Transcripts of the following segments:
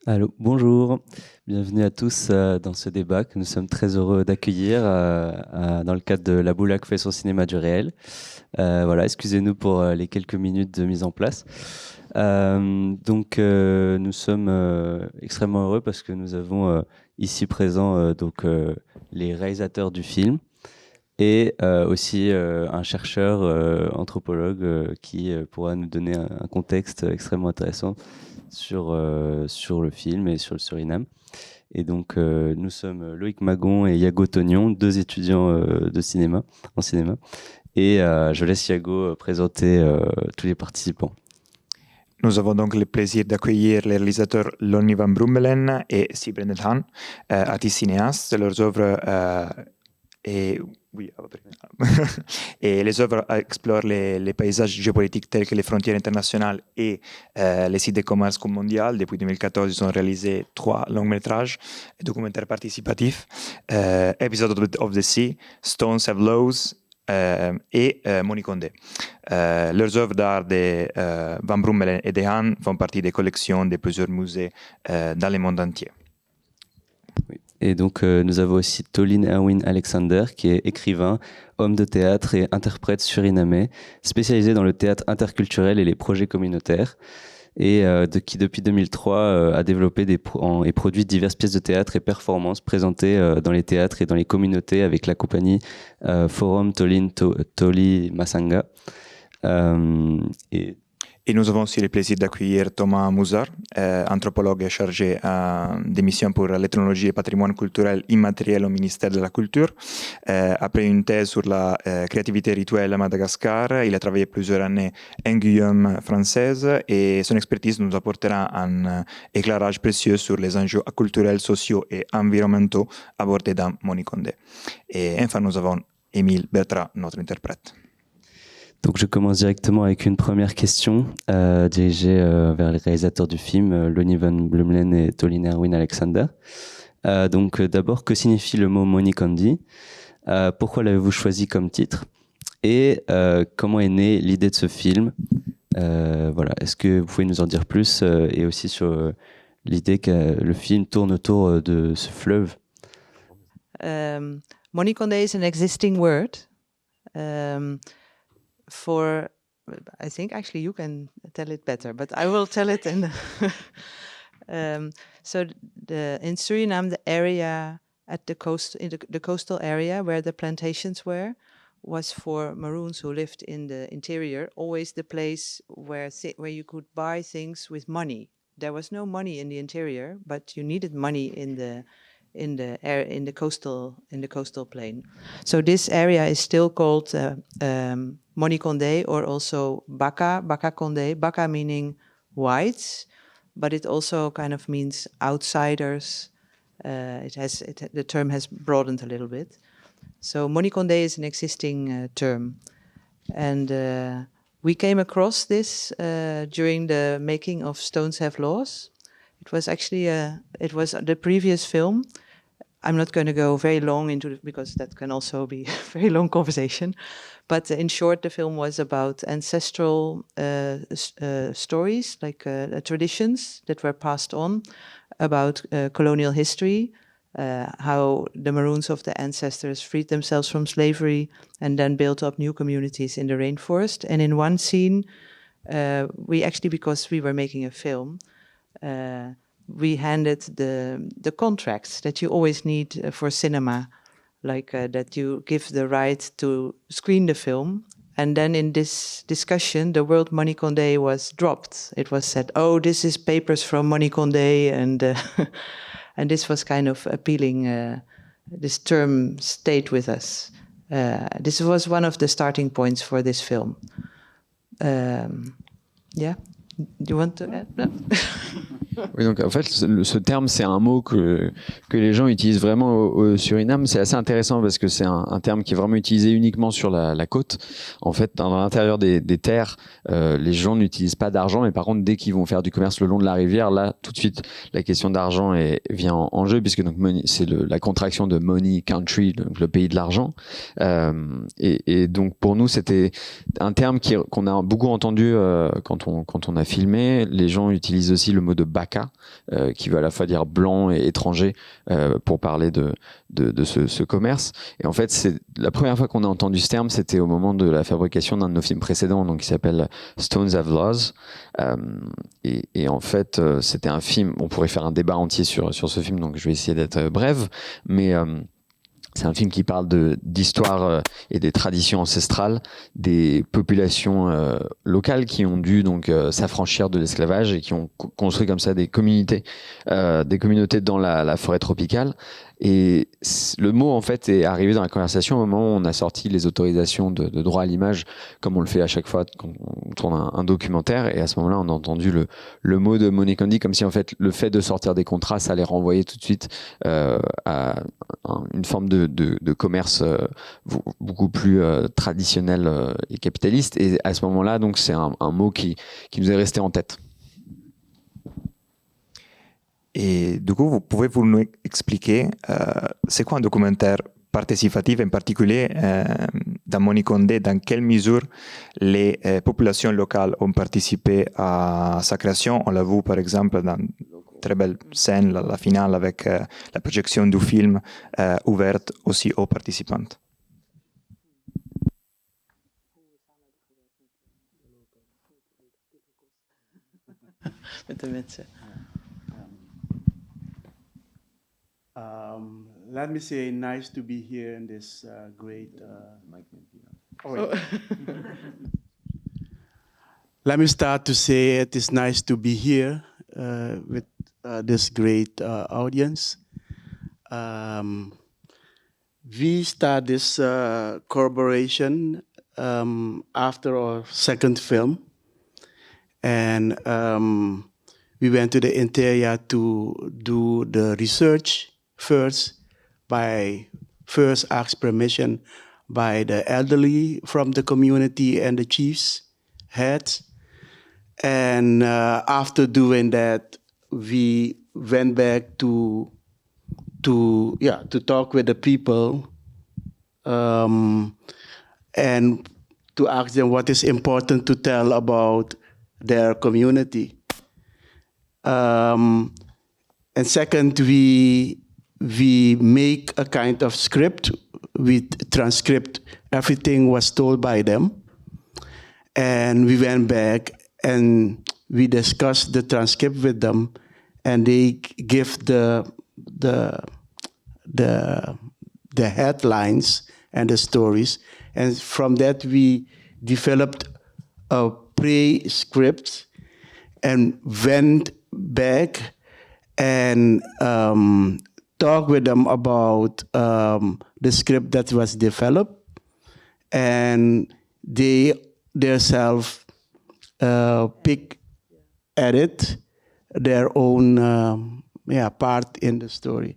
Allô, bonjour, bienvenue à tous dans ce débat que nous sommes très heureux d'accueillir dans le cadre de la Boulac fait son cinéma du réel. Voilà, excusez-nous pour les quelques minutes de mise en place. Nous sommes extrêmement heureux parce que nous avons ici présents les réalisateurs du film et aussi un chercheur anthropologue qui pourra nous donner un contexte extrêmement intéressant sur le film et sur le Suriname. Et donc, nous sommes Loïc Magon et Yago Tognon, deux étudiants en cinéma. Et je laisse Yago présenter tous les participants. Nous avons donc le plaisir d'accueillir les réalisateurs Lonnie van Brummelen et Sibren Elhan, artistes cinéastes. Leurs œuvres et les œuvres explorent les paysages géopolitiques tels que les frontières internationales et les sites de commerce mondial. Depuis 2014, ils ont réalisé 3 longs métrages et documentaires participatifs, Episode of the Sea, Stones Have Laws et Moniconde. Leurs œuvres d'art de Van Brummelen et de Han font partie des collections de plusieurs musées dans le monde entier. Oui. Et donc, nous avons aussi Tolin Erwin Alexander, qui est écrivain, homme de théâtre et interprète surinamais, spécialisé dans le théâtre interculturel et les projets communautaires, et qui, depuis 2003, a développé et produit diverses pièces de théâtre et performances présentées dans les théâtres et dans les communautés avec la compagnie Forum Tolin Toli Masanga. Et nous avons aussi le plaisir d'accueillir Thomas Mouzar, anthropologue chargé des missions pour l'ethnologie et patrimoine culturel immatériel au ministère de la Culture. Après une thèse sur la créativité rituelle à Madagascar, il a travaillé plusieurs années en Guyane française et son expertise nous apportera un éclairage précieux sur les enjeux culturels, sociaux et environnementaux abordés dans Moniconde. Et enfin, nous avons Émile Bertrand, notre interprète. Donc je commence directement avec une première question dirigée vers les réalisateurs du film, Lonnie van Brummelen et Tolin Erwin Alexander. D'abord, que signifie le mot Moniconde ? Pourquoi l'avez-vous choisi comme titre ? Et comment est née l'idée de ce film ? Voilà. Est-ce que vous pouvez nous en dire plus et aussi sur l'idée que le film tourne autour de ce fleuve ? Moniconde is an existing word. I think actually you can tell it better, but I will tell it in in Suriname, the area at the coast, in the coastal area where the plantations were, was for Maroons who lived in the interior, always the place where you could buy things with money. There was no money in the interior, but you needed money in the coastal plain. So this area is still called Moniconde, or also Baka Conde. Baka meaning whites, but it also kind of means outsiders. The term has broadened a little bit. So Moniconde is an existing term, and we came across this during the making of Stones Have Laws. It was actually it was the previous film. I'm not going to go very long into it because that can also be a very long conversation. But in short, the film was about ancestral stories, like traditions that were passed on about colonial history, how the Maroons of the ancestors freed themselves from slavery and then built up new communities in the rainforest. And in one scene, because we were making a film, we handed the contracts that you always need for cinema, like that you give the right to screen the film. And then in this discussion, the word Moniconde was dropped. It was said, "Oh, this is papers from Moniconde," and and this was kind of appealing. This term stayed with us. This was one of the starting points for this film. Yeah, do you want to add? No? Oui, donc en fait, ce terme, c'est un mot que les gens utilisent vraiment au Suriname. C'est assez intéressant parce que c'est un terme qui est vraiment utilisé uniquement sur la côte. En fait, dans l'intérieur des terres, les gens n'utilisent pas d'argent, mais par contre, dès qu'ils vont faire du commerce le long de la rivière, là, tout de suite, la question d'argent vient en jeu, puisque donc c'est la contraction de money country, donc le pays de l'argent. Et donc pour nous, c'était un terme qu'on a beaucoup entendu quand on a filmé. Les gens utilisent aussi le mot de baka, qui veut à la fois dire blanc et étranger, pour parler de ce commerce. Et en fait, c'est la première fois qu'on a entendu ce terme, c'était au moment de la fabrication d'un de nos films précédents, donc qui s'appelle Stones Have Laws. Et en fait, c'était un film. On pourrait faire un débat entier sur ce film, donc je vais essayer d'être brève, mais c'est un film qui parle d'histoire et des traditions ancestrales des populations locales qui ont dû donc s'affranchir de l'esclavage et qui ont construit comme ça des communautés dans la forêt tropicale. Et le mot, en fait, est arrivé dans la conversation au moment où on a sorti les autorisations de droit à l'image, comme on le fait à chaque fois quand on tourne un documentaire. Et à ce moment-là, on a entendu le mot de money candy, comme si, en fait, le fait de sortir des contrats, ça allait renvoyer tout de suite à une forme de commerce beaucoup plus traditionnel et capitaliste. Et à ce moment-là, donc, c'est un mot qui nous est resté en tête. Et du coup, pouvez-vous nous expliquer c'est quoi un documentaire participatif en particulier dans Money Condé, dans quelle mesure les populations locales ont participé à sa création? On l'a vu par exemple dans une très belle scène, la finale avec la projection du film ouverte aussi aux participantes. Let me say, nice to be here in this great. Let me start to say it is nice to be here with this great audience. We start this collaboration after our second film, and we went to the interior to do the research first. By first ask permission by the elderly from the community and the chiefs, heads. And after doing that, we went back to talk with the people and to ask them what is important to tell about their community. And second, we make a kind of script with transcript. Everything was told by them. And we went back and we discussed the transcript with them, and they give the headlines and the stories. And from that, we developed a pre-script and went back and talk with them about the script that was developed, and they themselves edit their own part in the story.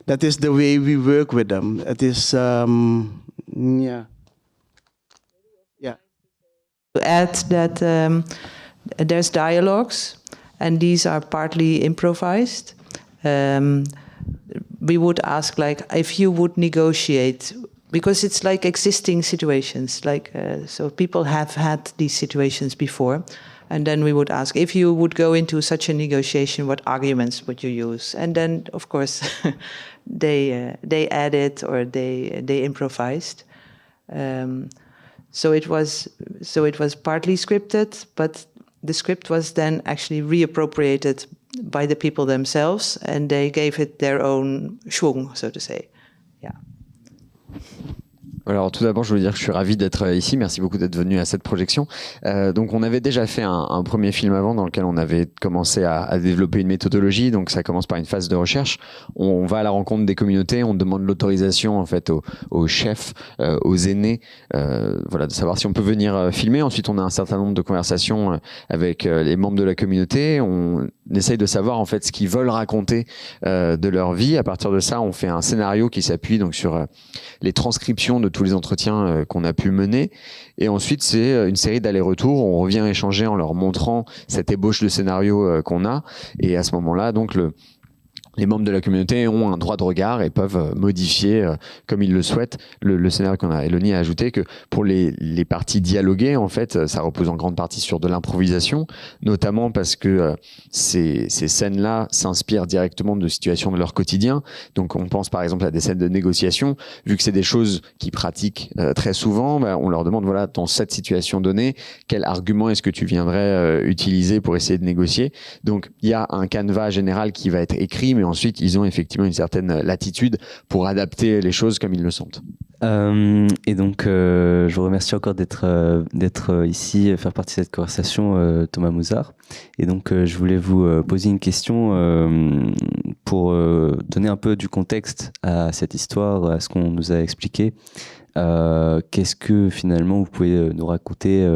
That is the way we work with them. It is To add that there's dialogues, and these are partly improvised. We would ask, like, if you would negotiate, because it's like existing situations, like so people have had these situations before, and then we would ask, if you would go into such a negotiation, what arguments would you use? And then, of course, they added or they improvised. So it was partly scripted, but the script was then actually reappropriated by the people themselves, and they gave it their own schwung, so to say. Yeah. Alors tout d'abord, je veux dire que je suis ravi d'être ici. Merci beaucoup d'être venu à cette projection. Donc on avait déjà fait un premier film avant dans lequel on avait commencé à développer une méthodologie. Donc ça commence par une phase de recherche. On va à la rencontre des communautés, on demande l'autorisation en fait aux chefs, aux aînés, voilà, de savoir si on peut venir filmer. Ensuite, on a un certain nombre de conversations avec les membres de la communauté. On essaye de savoir en fait ce qu'ils veulent raconter de leur vie. À partir de ça, on fait un scénario qui s'appuie donc sur les transcriptions de tous les entretiens qu'on a pu mener. Et ensuite, c'est une série d'allers-retours. On revient échanger en leur montrant cette ébauche de scénario qu'on a. Et à ce moment-là, donc, les membres de la communauté ont un droit de regard et peuvent modifier comme ils le souhaitent le scénario qu'on a. Eloni a ajouté que pour les parties dialoguées, en fait, ça repose en grande partie sur de l'improvisation, notamment parce que ces scènes-là s'inspirent directement de situations de leur quotidien. Donc on pense par exemple à des scènes de négociation. Vu que c'est des choses qu'ils pratiquent très souvent, on leur demande, voilà, dans cette situation donnée, quel argument est-ce que tu viendrais utiliser pour essayer de négocier. Donc il y a un canevas général qui va être écrit, mais ensuite, ils ont effectivement une certaine latitude pour adapter les choses comme ils le sentent. Et donc, je vous remercie encore d'être ici, faire partie de cette conversation, Thomas Mouzar. Et donc, je voulais vous poser une question pour donner un peu du contexte à cette histoire, à ce qu'on nous a expliqué. Qu'est-ce que finalement vous pouvez nous raconter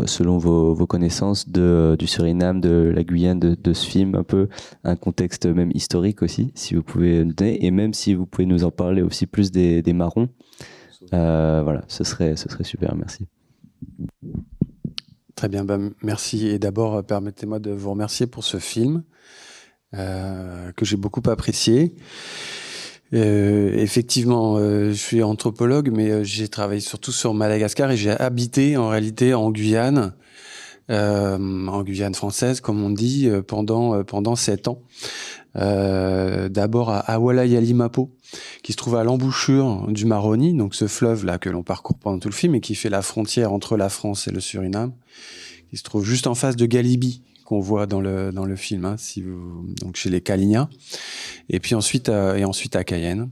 selon vos connaissances du Suriname, de la Guyane, de ce film, un peu un contexte même historique aussi, si vous pouvez nous donner, et même si vous pouvez nous en parler aussi plus des marrons, voilà, ce serait super, merci. Très bien, merci. Et d'abord, permettez-moi de vous remercier pour ce film que j'ai beaucoup apprécié. Effectivement, je suis anthropologue, mais j'ai travaillé surtout sur Madagascar et j'ai habité en réalité en Guyane française, comme on dit, pendant 7 ans. D'abord à Awala-Yalimapo, qui se trouve à l'embouchure du Maroni, donc ce fleuve là que l'on parcourt pendant tout le film et qui fait la frontière entre la France et le Suriname, qui se trouve juste en face de Galibi, qu'on voit dans le film, hein, donc chez les Kalinia, et puis ensuite à Cayenne.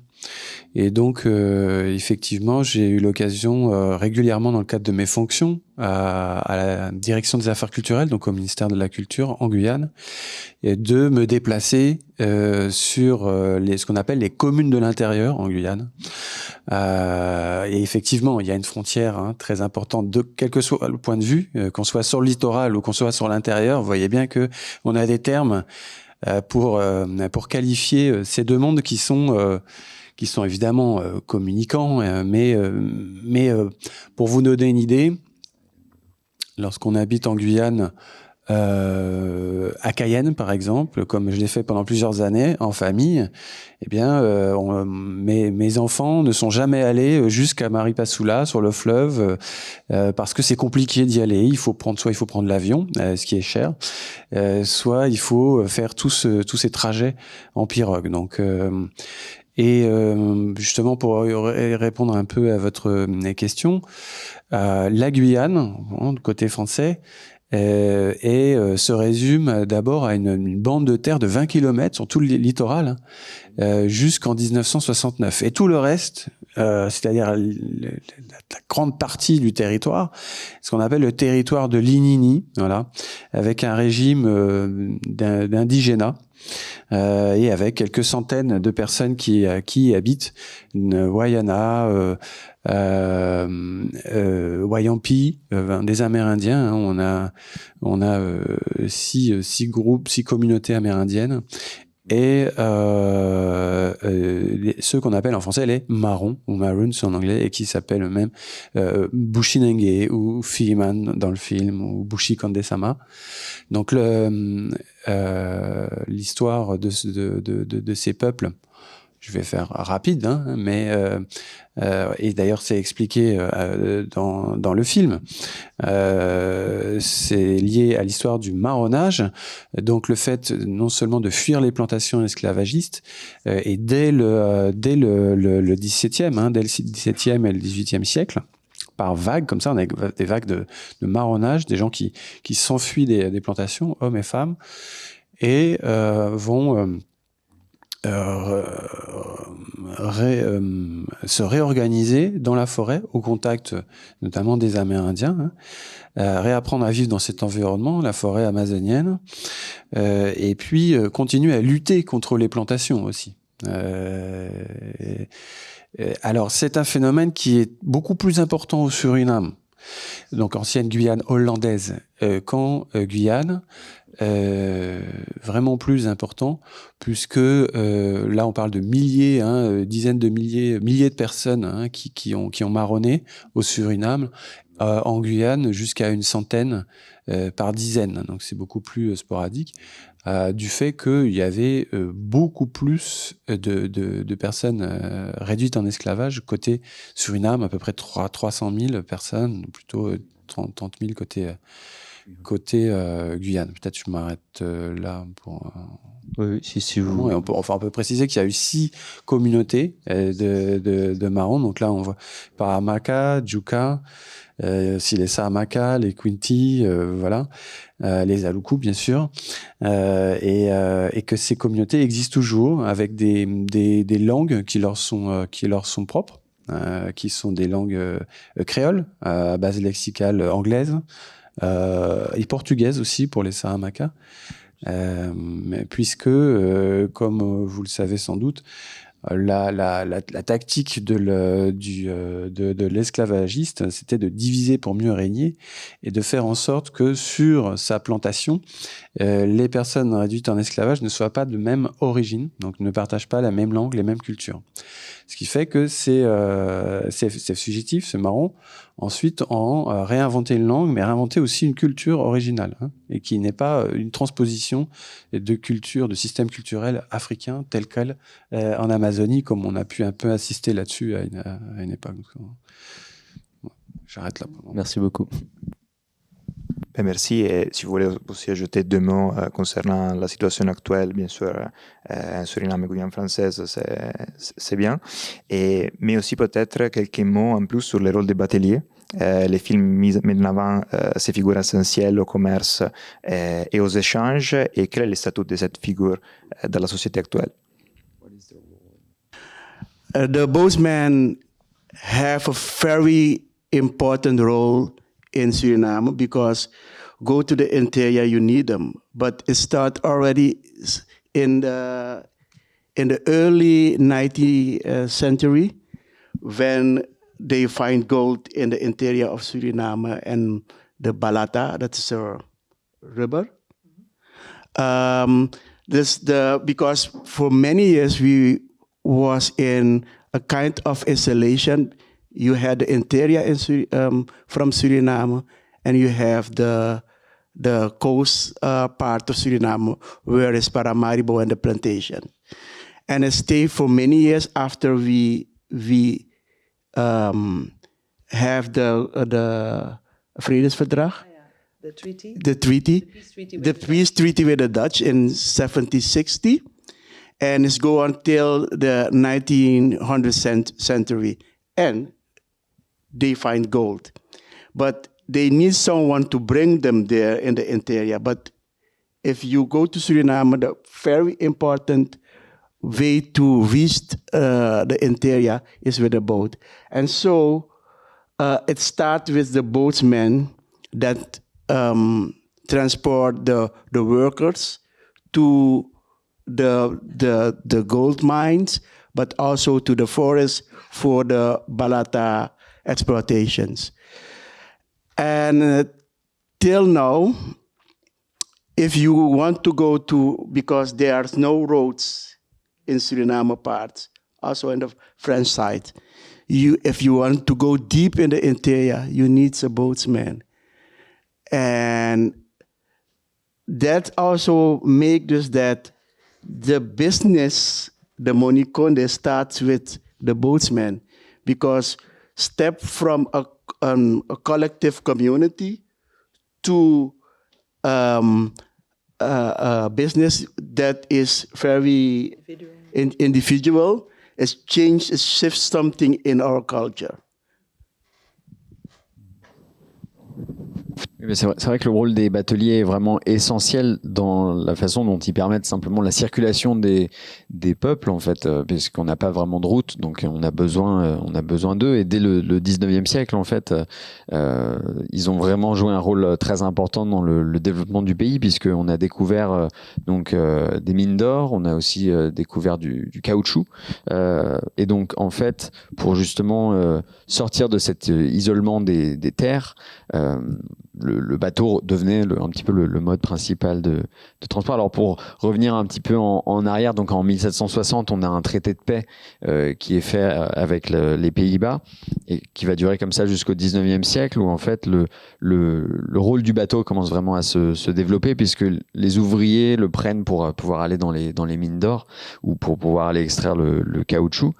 Et donc effectivement, j'ai eu l'occasion régulièrement dans le cadre de mes fonctions à la direction des affaires culturelles, donc au ministère de la Culture en Guyane, et de me déplacer sur ce qu'on appelle les communes de l'intérieur en Guyane. Et effectivement, il y a une frontière très importante, quel que soit le point de vue, qu'on soit sur le littoral ou qu'on soit sur l'intérieur. Vous voyez bien que on a des termes pour qualifier ces deux mondes qui sont évidemment communicants, mais pour vous donner une idée, lorsqu'on habite en Guyane, à Cayenne par exemple, comme je l'ai fait pendant plusieurs années en famille, eh bien mes enfants ne sont jamais allés jusqu'à Maripasoula sur le fleuve parce que c'est compliqué d'y aller. Soit il faut prendre l'avion, ce qui est cher, soit il faut faire tous ces trajets en pirogue. Donc justement, pour répondre un peu à votre question, la Guyane, côté français, se résume d'abord à une bande de terre de 20 km sur tout le littoral jusqu'en 1969. Et tout le reste, c'est-à-dire la grande partie du territoire, ce qu'on appelle le territoire de l'Inini, voilà, avec un régime d'indigénat. Et avec quelques centaines de personnes qui habitent Wayana, Wayampi, des Amérindiens. Hein, on a 6 groupes, 6 communautés amérindiennes. Et ceux qu'on appelle en français les marrons, ou maroons en anglais, et qui s'appellent même Bushinengue ou Fiiman dans le film, ou Bushi Kandesama. Donc l'histoire de ces peuples, je vais faire rapide, hein, mais et d'ailleurs c'est expliqué dans le film. C'est lié à l'histoire du marronnage, donc le fait non seulement de fuir les plantations esclavagistes, et dès le XVIIe, dès le XVIIe et le XVIIIe siècle, par vagues, comme ça, on a des vagues de marronnage, des gens qui s'enfuient des plantations, hommes et femmes, et vont se réorganiser dans la forêt, au contact notamment des Amérindiens, réapprendre à vivre dans cet environnement, la forêt amazonienne, et puis continuer à lutter contre les plantations aussi. Alors c'est un phénomène qui est beaucoup plus important au Suriname, donc ancienne Guyane hollandaise, qu'en Guyane. Vraiment plus important, puisque là on parle de milliers, dizaines de milliers de personnes qui ont marronné au Suriname, en Guyane jusqu'à une centaine par dizaine, donc c'est beaucoup plus sporadique, du fait qu'il y avait beaucoup plus de personnes réduites en esclavage côté Suriname, à peu près 300 000 personnes, plutôt 30 000 côté Guyane. Peut-être je m'arrête là pour... Oui, si vous... Et on peut préciser qu'il y a eu 6 communautés de marrons. Donc là, on voit Paramaka, Djuka, les Sahamaka, les Kwinti, voilà, les Aluku, bien sûr, et que ces communautés existent toujours avec des langues qui leur sont propres, qui sont des langues créoles, à base lexicale anglaise, et portugaise aussi pour les Sahamaka, puisque, comme vous le savez sans doute, la tactique de l'esclavagiste, c'était de diviser pour mieux régner et de faire en sorte que sur sa plantation, les personnes réduites en esclavage ne soient pas de même origine, donc ne partagent pas la même langue, les mêmes cultures. Ce qui fait que ces fugitifs, ces marrons, ensuite ont réinventé une langue, mais réinventé aussi une culture originale, et qui n'est pas une transposition de culture, de système culturel africain tel quel en Amazonie, comme on a pu un peu assister là-dessus à une époque. Donc, j'arrête là. Merci beaucoup. Ben merci. Et si vous voulez aussi ajouter 2 mots concernant la situation actuelle, bien sûr, en Suriname et Guyane française, c'est bien. Mais aussi peut-être quelques mots en plus sur le rôle des bateliers. Les films mettent en avant ces figures essentielles au commerce et aux échanges. Et quel est le statut de cette figure dans la société actuelle? The boatmen have a very important role in Suriname because go to the interior, you need them. But it started already in the early 19th century when they find gold in the interior of Suriname and the Balata, that's a river. Because for many years we was in a kind of isolation. You had the interior from Suriname, and you have the coast part of Suriname, where is Paramaribo and the plantation. And it stayed for many years after we have the Vredesverdrag. The treaty. The peace treaty with the Dutch in 1760, and it's go until the 1900th century, and they find gold. But they need someone to bring them there in the interior. But if you go to Suriname, the very important way to reach the interior is with a boat. And so it starts with the boatsmen that transport the workers to the gold mines, but also to the forest for the Balata exploitations. And till now, if you want to go to, because there's no roads in Suriname parts, also in the French side, if you want to go deep in the interior, you need a boatsman. And that also makes this that the business, the Monikonde, starts with the boatsman, because step from a collective community to a business that is very individual, it shifts something in our culture. Mais c'est vrai que le rôle des bateliers est vraiment essentiel dans la façon dont ils permettent simplement la circulation des peuples, en fait, puisqu'on n'a pas vraiment de route, donc on a besoin d'eux. Et dès le 19e siècle, en fait, ils ont vraiment joué un rôle très important dans le développement du pays, puisqu'on a découvert des mines d'or, on a aussi découvert du caoutchouc. Et donc, en fait, pour justement sortir de cet isolement des terres, le bateau devenait un petit peu le mode principal de transport. Alors pour revenir un petit peu en arrière, donc en 1760, on a un traité de paix qui est fait avec les Pays-Bas et qui va durer comme ça jusqu'au 19e siècle, où en fait le rôle du bateau commence vraiment à se développer, puisque les ouvriers le prennent pour pouvoir aller dans les mines d'or ou pour pouvoir aller extraire le caoutchouc.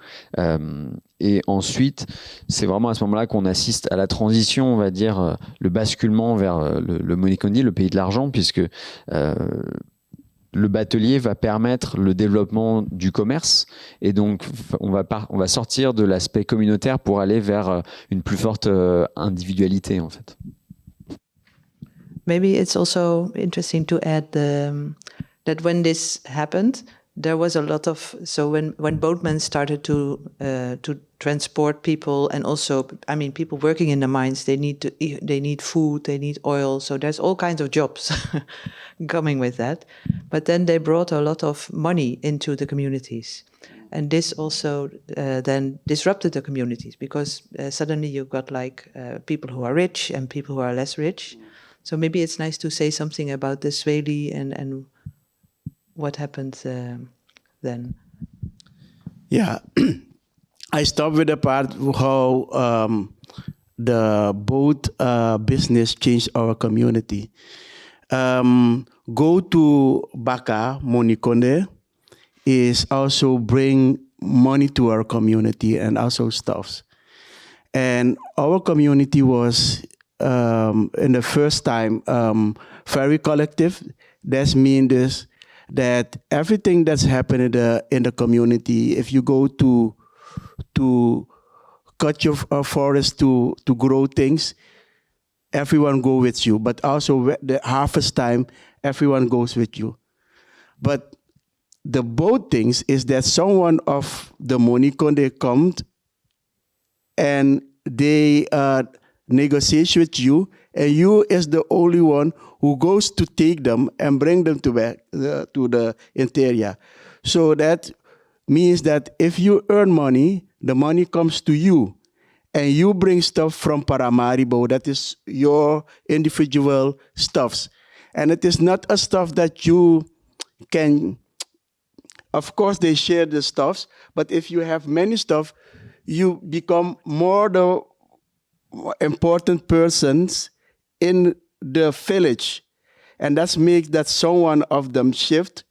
Et ensuite, c'est vraiment à ce moment-là qu'on assiste à la transition, on va dire, le basculement vers le money candy, le pays de l'argent, puisque le batelier va permettre le développement du commerce. Et donc, on va sortir de l'aspect communautaire pour aller vers une plus forte individualité, en fait. Maybe it's also interesting to add that when this happened, there was a lot of when boatmen started to transport people, and also people working in the mines, they need food, they need oil, so there's all kinds of jobs coming with that. But then they brought a lot of money into the communities, and this also then disrupted the communities, because suddenly you've got people who are rich and people who are less rich. So maybe it's nice to say something about the Swahili and what happened then. Yeah, I start with the part how the boat business changed our community. Go to Baka, Monikonde, is also bring money to our community and also stuffs. And our community was in the first time very collective. That means that everything that's happening in the community, if you go to cut your forest to grow things, everyone go with you. But also the harvest time, everyone goes with you. But the both things is that someone of the Monikonde comes and they negotiate with you, and you is the only one who goes to take them and bring them to back to the interior. So that means that if you earn money, the money comes to you, and you bring stuff from Paramaribo, that is your individual stuffs. And it is not a stuff that you can, of course they share the stuffs, but if you have many stuff, you become more the important persons in the village. And that makes that someone of them shift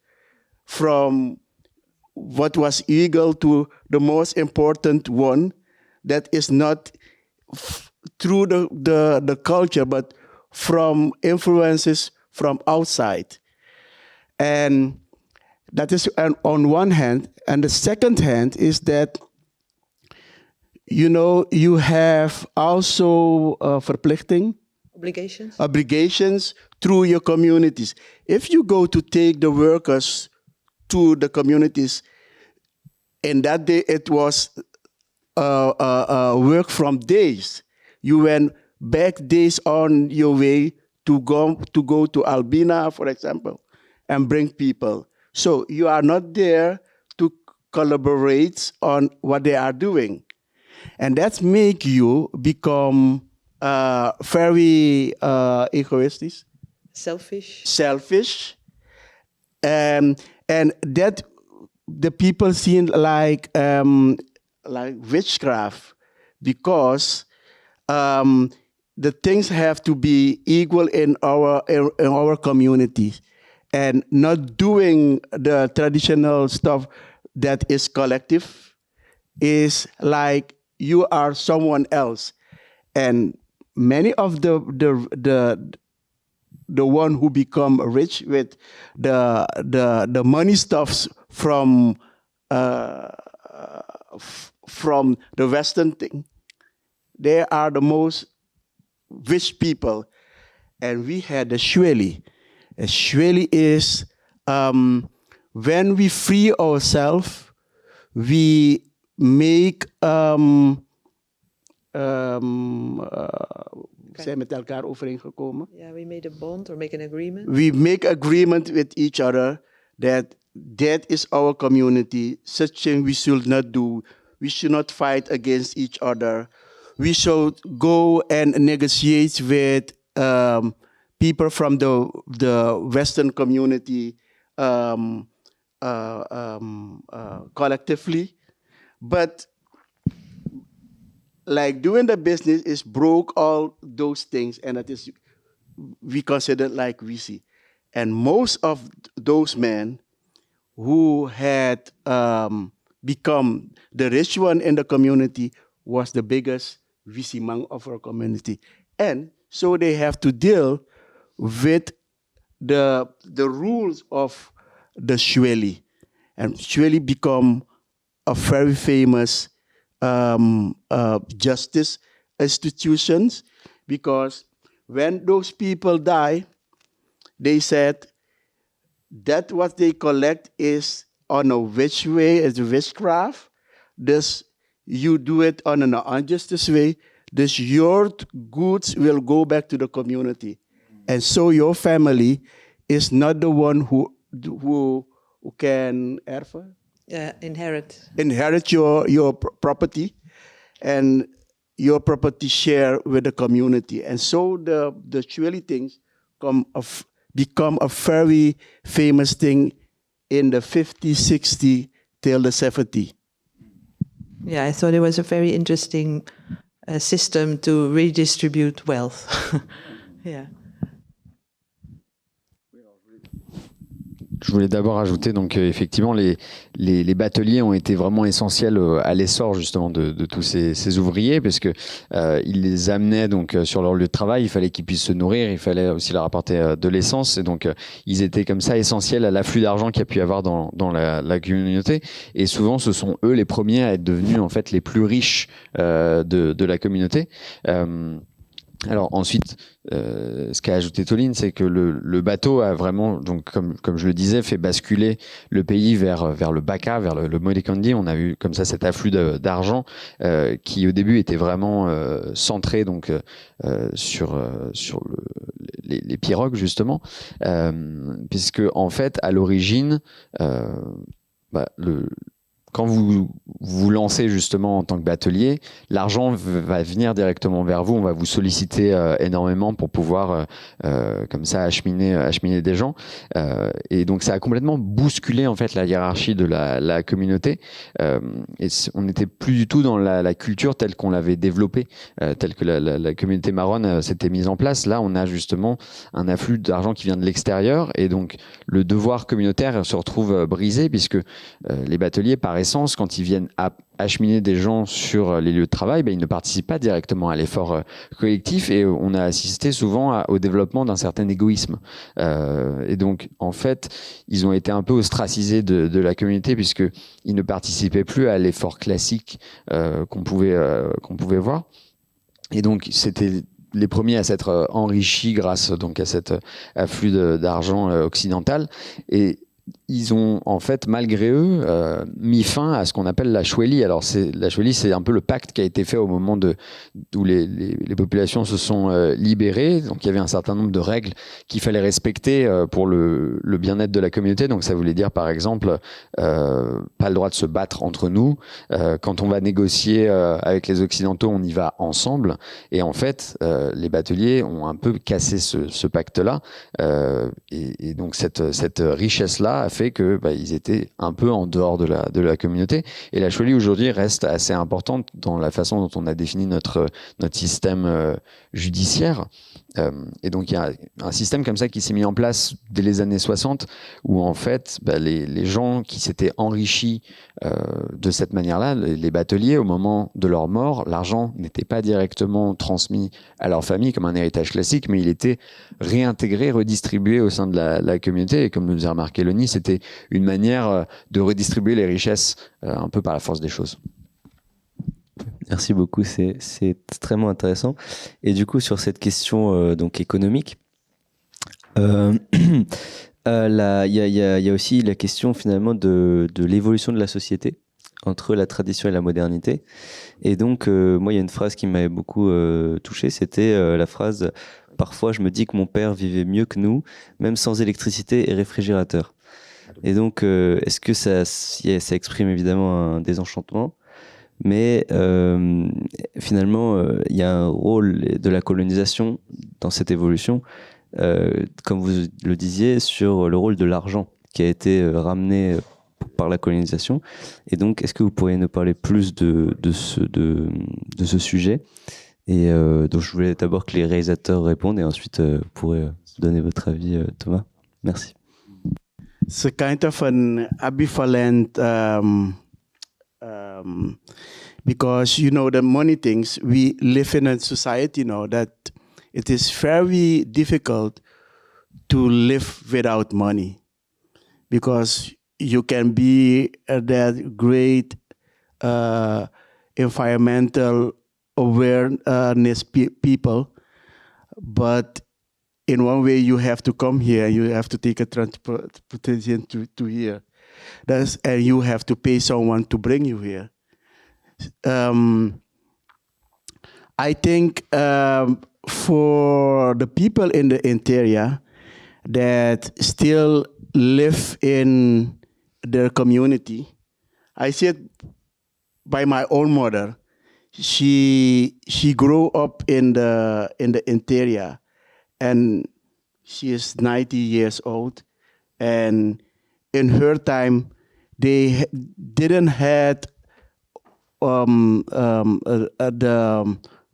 from what was eagle to the most important one, that is not through the culture, but from influences from outside. And that is on one hand. And the second hand is that, you have also verplichting, obligations through your communities. If you go to take the workers to the communities, in that day it was work from days. You went back days on your way to go to Albina, for example, and bring people. So you are not there to collaborate on what they are doing. And that make you become very egoistic, selfish, and that the people see like witchcraft, because the things have to be equal in our community, and not doing the traditional stuff that is collective is like you are someone else. And many of the one who become rich with the money stuffs from the Western thing, they are the most rich people. and we had the Shweli. A Shweli is when we free ourselves, we make zijn met elkaar overeengekomen. Yeah, we made a bond or make an agreement. We make agreement with each other that is our community. Such thing we should not do. We should not fight against each other. We should go and negotiate with people from the Western community collectively. But like doing the business is broke all those things, and that is we consider like VC. And most of those men who had become the rich one in the community was the biggest VC man of our community. And so they have to deal with the rules of the Shweli. And Shweli become a very famous justice institutions, because when those people die, they said that what they collect is on a witch way, is witchcraft. Thus, you do it on an unjust way. Thus, your goods will go back to the community. And so your family is not the one who can inherit your property, and your property share with the community. And so the Shweli things become a very famous thing in the 50, 60 till the 70. Yeah, I thought it was a very interesting system to redistribute wealth. Yeah. Je voulais d'abord ajouter, donc effectivement, les bateliers ont été vraiment essentiels à l'essor justement de tous ces ouvriers, parce que ils les amenaient donc sur leur lieu de travail. Il fallait qu'ils puissent se nourrir, il fallait aussi leur apporter de l'essence, et donc ils étaient comme ça essentiels à l'afflux d'argent qu'il y a pu y avoir dans la communauté. Et souvent, ce sont eux les premiers à être devenus en fait les plus riches de la communauté. Alors ensuite, ce qu'a ajouté Toline, c'est que le bateau a vraiment, donc comme je le disais, fait basculer le pays vers le Baka, vers le Modikandi. On a eu comme ça cet afflux d'argent qui au début était vraiment centré donc sur les pirogues justement, puisque en fait à l'origine, quand vous vous lancez justement en tant que batelier, l'argent va venir directement vers vous. On va vous solliciter énormément pour pouvoir comme ça acheminer des gens. Et donc ça a complètement bousculé en fait la hiérarchie de la communauté. Et on n'était plus du tout dans la culture telle qu'on l'avait développée, telle que la communauté marronne s'était mise en place. Là, on a justement un afflux d'argent qui vient de l'extérieur, et donc le devoir communautaire se retrouve brisé, puisque les bateliers, par essence, quand ils viennent acheminer des gens sur les lieux de travail, ils ne participent pas directement à l'effort collectif, et on a assisté souvent au développement d'un certain égoïsme. Et donc, en fait, ils ont été un peu ostracisés de la communauté, puisqu'ils ne participaient plus à l'effort classique qu'on pouvait voir. Et donc, c'était les premiers à s'être enrichis grâce donc à cet afflux d'argent occidental. Et ils ont en fait, malgré eux, mis fin à ce qu'on appelle la Shweli. Alors la Shweli, c'est un peu le pacte qui a été fait au moment où les populations se sont libérées. Donc il y avait un certain nombre de règles qu'il fallait respecter pour le bien-être de la communauté. Donc ça voulait dire par exemple pas le droit de se battre entre nous. Quand on va négocier avec les Occidentaux, on y va ensemble. Et en fait, les bateliers ont un peu cassé ce pacte-là. Et donc cette richesse-là a fait que ils étaient un peu en dehors de la communauté. Et la Shweli aujourd'hui reste assez importante dans la façon dont on a défini notre système judiciaire. Et donc il y a un système comme ça qui s'est mis en place dès les années 60, où en fait les gens qui s'étaient enrichis de cette manière-là, les bateliers, au moment de leur mort, l'argent n'était pas directement transmis à leur famille comme un héritage classique, mais il était réintégré, redistribué au sein de la communauté. Et comme nous a remarqué Loni, c'était une manière de redistribuer les richesses un peu par la force des choses. Merci beaucoup, c'est extrêmement intéressant. Et du coup, sur cette question donc économique, Il y a aussi la question finalement de l'évolution de la société entre la tradition et la modernité. Et donc, moi, il y a une phrase qui m'avait beaucoup touché, c'était la phrase « Parfois, je me dis que mon père vivait mieux que nous, même sans électricité et réfrigérateur ». Et donc, est-ce que ça exprime évidemment un désenchantement, mais finalement, il y a un rôle de la colonisation dans cette évolution, comme vous le disiez, sur le rôle de l'argent qui a été ramené par la colonisation. Et donc, est-ce que vous pourriez nous parler plus de ce sujet? Et donc, je voulais d'abord que les réalisateurs répondent et ensuite, vous pourrez donner votre avis, Thomas. Merci. It's a kind of an ambivalent because, you know, the money things, we live in a society now that it is very difficult to live without money because you can be that great environmental awareness people, but in one way you have to come here, you have to take a transportation to here. And you have to pay someone to bring you here. I think for the people in the interior that still live in their community, I see it by my own mother. She grew up in the interior, and she is 90 years old. And in her time, they didn't had the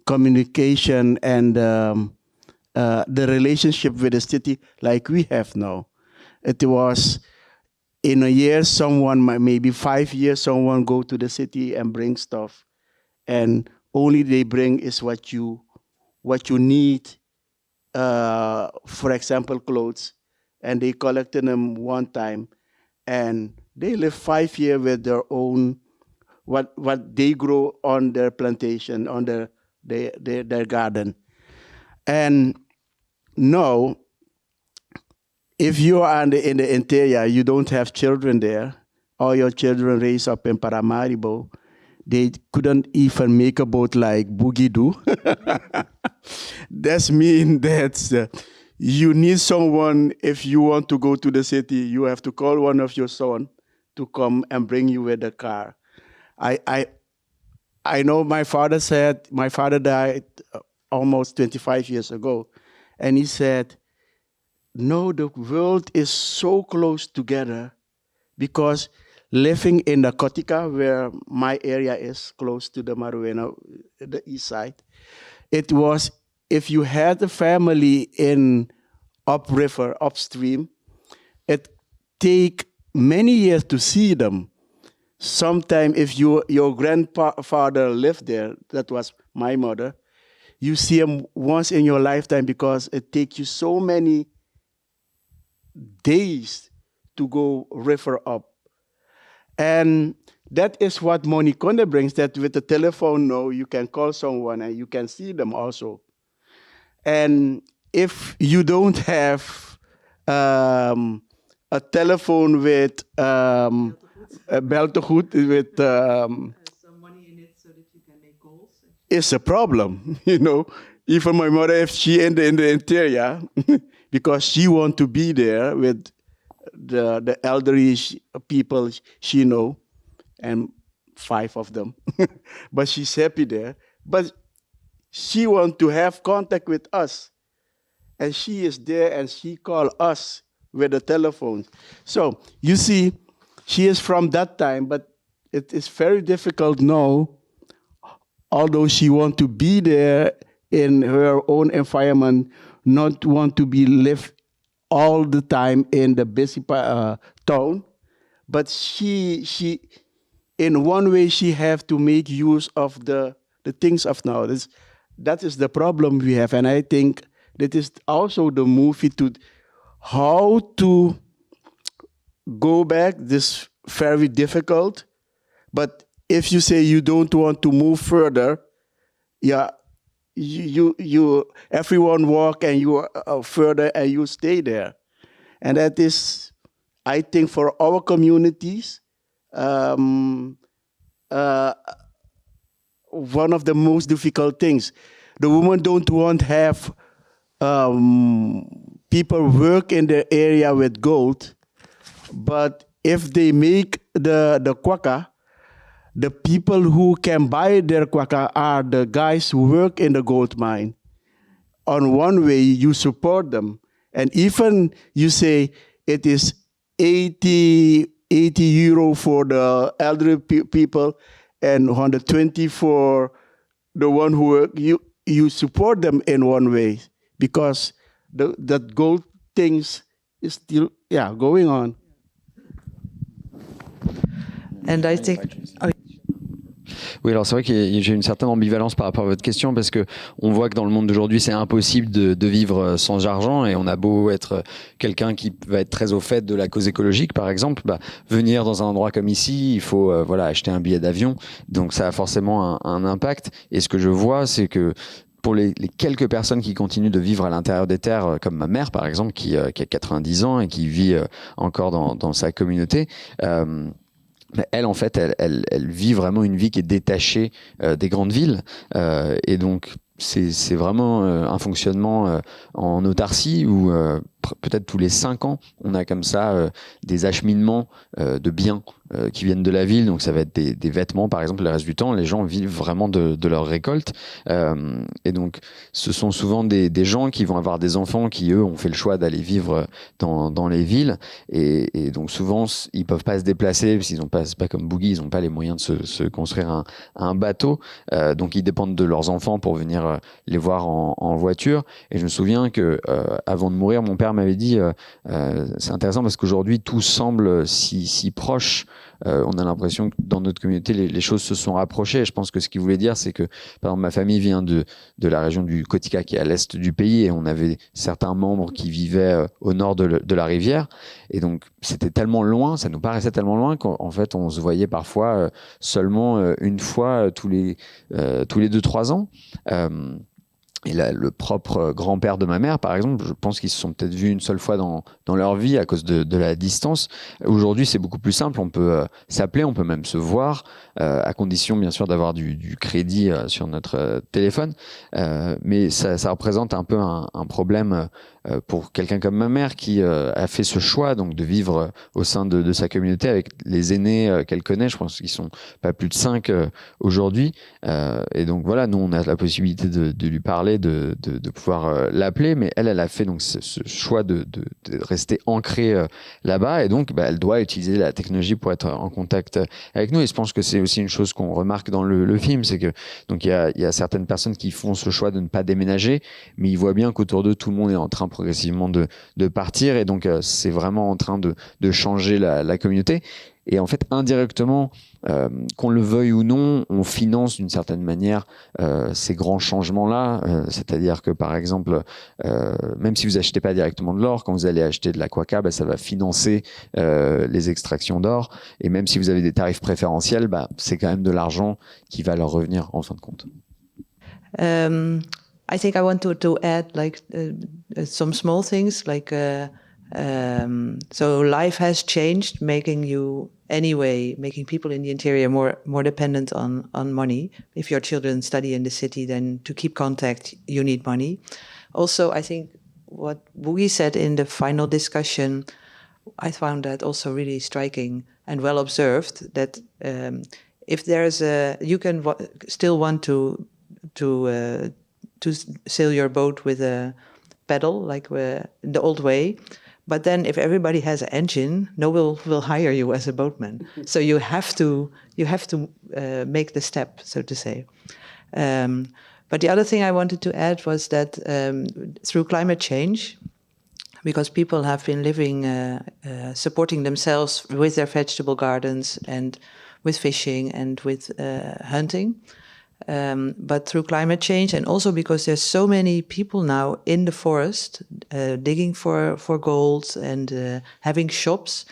communication and the relationship with the city like we have now. It was in a year, someone, maybe 5 years, someone go to the city and bring stuff, and only they bring is what you need. For example, clothes, and they collected them one time, and they live 5 years with their own what they grow on their plantation, on their garden. And now, if you are in the interior, you don't have children there, all your children raised up in Paramaribo, they couldn't even make a boat like Boogie Do. That means that you need someone, if you want to go to the city, you have to call one of your sons to come and bring you with the car. I know my father died almost 25 years ago, and he said, no, the world is so close together because living in the Kotika, where my area is close to the Maruena, the east side, it was, if you had a family in upriver, upstream, it take many years to see them. Sometimes if your grandfather lived there, that was my mother, you see him once in your lifetime because it takes you so many days to go river up. And that is what Monikonde brings, that with the telephone now, you can call someone and you can see them also. And if you don't have a telephone with a beltegoed with some money in it so that you can make calls, it's a problem, you know. Even my mother, if she in the interior, because she want to be there with the elderly people she know, and 5 of them, but she's happy there. But she want to have contact with us, and she is there, and she call us with the telephone. So you see, she is from that time, but it is very difficult now, although she want to be there in her own environment, not want to be live all the time in the busy town, but she in one way she have to make use of the things of now. That is the problem we have, and I think that is also the movie to how to go back. This very difficult, but if you say you don't want to move further, yeah, everyone walk and you are further and you stay there. And that is, I think, for our communities, one of the most difficult things. The women don't want to have people work in the area with gold, but if they make the quokka, the people who can buy their quokka are the guys who work in the gold mine. On one way, you support them. And even you say it is 80 euro for the elderly people and 120 for the one who work, you support them in one way because that gold things is still going on. And I think... Oui, alors c'est vrai que j'ai une certaine ambivalence par rapport à votre question parce que on voit que dans le monde d'aujourd'hui, c'est impossible de vivre sans argent et on a beau être quelqu'un qui va être très au fait de la cause écologique, par exemple, venir dans un endroit comme ici, il faut acheter un billet d'avion, donc ça a forcément un impact. Et ce que je vois, c'est que pour les quelques personnes qui continuent de vivre à l'intérieur des terres, comme ma mère, par exemple, qui a 90 ans et qui vit encore dans sa communauté, elle, en fait, elle vit vraiment une vie qui est détachée des grandes villes. Et donc, c'est vraiment un fonctionnement en autarcie où peut-être tous les 5 ans, on a comme ça des acheminements de biens qui viennent de la ville. Donc ça va être des vêtements, par exemple. Le reste du temps, les gens vivent vraiment de leur récolte. Et donc, ce sont souvent des gens qui vont avoir des enfants qui, eux, ont fait le choix d'aller vivre dans les villes. Et donc, souvent, ils peuvent pas se déplacer parce qu'ils ont pas, c'est pas comme Boogie, ils ont pas les moyens de se construire un bateau. Donc, ils dépendent de leurs enfants pour venir les voir en voiture. Et je me souviens que avant de mourir, mon père m'avait dit c'est intéressant parce qu'aujourd'hui tout semble si proche. On a l'impression que dans notre communauté les choses se sont rapprochées. Et je pense que ce qu'il voulait dire, c'est que par exemple ma famille vient de la région du Kotika qui est à l'est du pays et on avait certains membres qui vivaient au nord de la rivière et donc c'était tellement loin, ça nous paraissait tellement loin qu'en fait on se voyait parfois seulement une fois tous les 2-3 ans. Et là, le propre grand-père de ma mère, par exemple, je pense qu'ils se sont peut-être vus une seule fois dans leur vie à cause de la distance. Aujourd'hui, c'est beaucoup plus simple. On peut s'appeler, on peut même se voir, à condition, bien sûr, d'avoir du crédit sur notre téléphone. Mais ça représente un peu un problème pour quelqu'un comme ma mère qui a fait ce choix donc de vivre au sein de sa communauté avec les aînés qu'elle connaît. Je pense qu'ils sont pas plus de 5 aujourd'hui. Et donc voilà, nous on a la possibilité de lui parler, de pouvoir l'appeler, mais elle a fait donc ce choix de rester ancrée là-bas et donc elle doit utiliser la technologie pour être en contact avec nous. Et je pense que c'est aussi une chose qu'on remarque dans le film, c'est que donc il y a certaines personnes qui font ce choix de ne pas déménager, mais ils voient bien qu'autour d'eux tout le monde est en train progressivement de partir et donc c'est vraiment en train de changer la communauté. Et en fait, indirectement, qu'on le veuille ou non, on finance d'une certaine manière ces grands changements-là. C'est-à-dire que, par exemple, même si vous achetez pas directement de l'or, quand vous allez acheter de la quokka, ça va financer les extractions d'or. Et même si vous avez des tarifs préférentiels, c'est quand même de l'argent qui va leur revenir en fin de compte. I think I want to add some small things so life has changed, making people in the interior more dependent on money. If your children study in the city, then to keep contact, you need money. Also, I think what Boogie said in the final discussion, I found that also really striking and well observed, that if there's you can still want to sail your boat with a paddle, like the old way. But then if everybody has an engine, no one will hire you as a boatman. So you have to make the step, so to say. But the other thing I wanted to add was that through climate change, because people have been living, supporting themselves with their vegetable gardens and with fishing and with hunting, but through climate change, and also because there's so many people now in the forest digging for gold and having shops,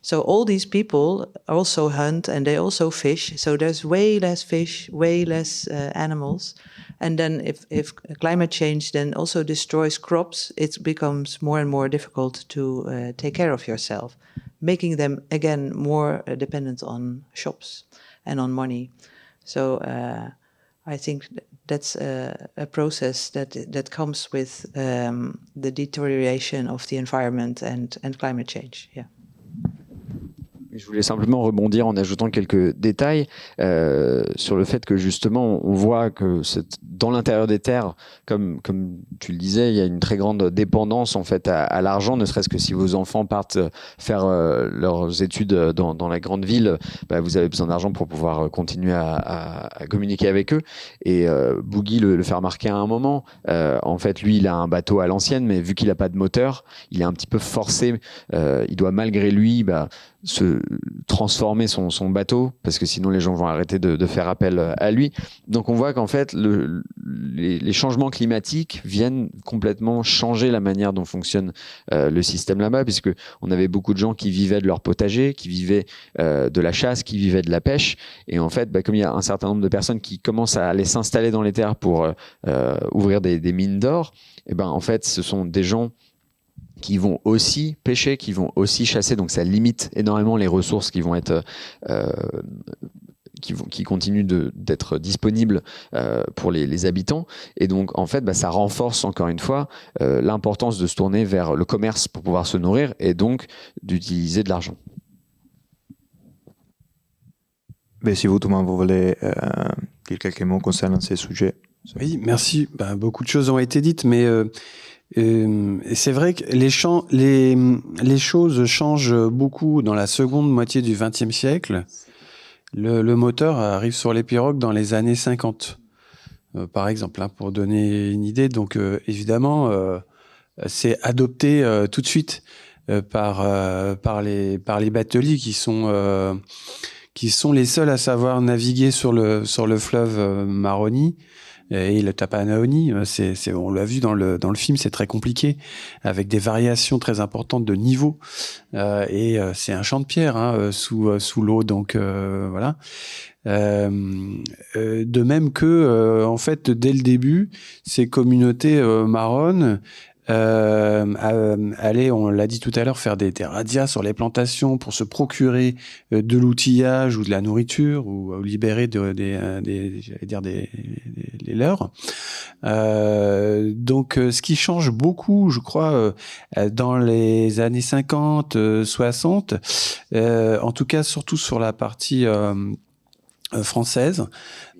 So all these people also hunt and they also fish. So there's way less fish, way less animals. And then if climate change then also destroys crops, it becomes more and more difficult to take care of yourself, making them, again, more dependent on shops and on money. So I think that's a process that comes with the deterioration of the environment and climate change. Yeah. Je voulais simplement rebondir en ajoutant quelques détails sur le fait que justement on voit que dans l'intérieur des terres, comme tu le disais, il y a une très grande dépendance en fait à l'argent, ne serait-ce que si vos enfants partent faire leurs études dans la grande ville, vous avez besoin d'argent pour pouvoir continuer à communiquer avec eux. Et Boogie le fait remarquer à un moment, en fait lui il a un bateau à l'ancienne, mais vu qu'il n'a pas de moteur, il est un petit peu forcé, il doit malgré lui se transformer son bateau, parce que sinon les gens vont arrêter de faire appel à lui. Donc on voit qu'en fait les changements climatiques viennent complètement changer la manière dont fonctionne le système là-bas, puisque on avait beaucoup de gens qui vivaient de leur potager, qui vivaient de la chasse, qui vivaient de la pêche, et en fait comme il y a un certain nombre de personnes qui commencent à aller s'installer dans les terres pour ouvrir des mines d'or, et en fait ce sont des gens qui vont aussi pêcher, qui vont aussi chasser, donc ça limite énormément les ressources qui vont être qui continuent d'être disponibles pour les habitants, et donc en fait ça renforce encore une fois l'importance de se tourner vers le commerce pour pouvoir se nourrir et donc d'utiliser de l'argent. Si vous, Thomas, vous voulez dire quelques mots concernant ces sujets. Oui, merci. Beaucoup de choses ont été dites, mais c'est vrai que les choses changent beaucoup dans la seconde moitié du XXe siècle. Le moteur arrive sur les pirogues dans les années 50, par exemple, pour donner une idée. Donc, évidemment, c'est adopté tout de suite par les bateliers qui sont les seuls à savoir naviguer sur le fleuve Maroni. Et le Tapanaoni, on l'a vu dans le film, c'est très compliqué, avec des variations très importantes de niveau. Et c'est un champ de pierre sous l'eau, donc voilà. De même que, en fait, dès le début, ces communautés marronnes aller, on l'a dit tout à l'heure, faire des radias sur les plantations pour se procurer de l'outillage ou de la nourriture ou libérer les leurs. Donc, ce qui change beaucoup, je crois, dans les années 50, 60, en tout cas, surtout sur la partie française,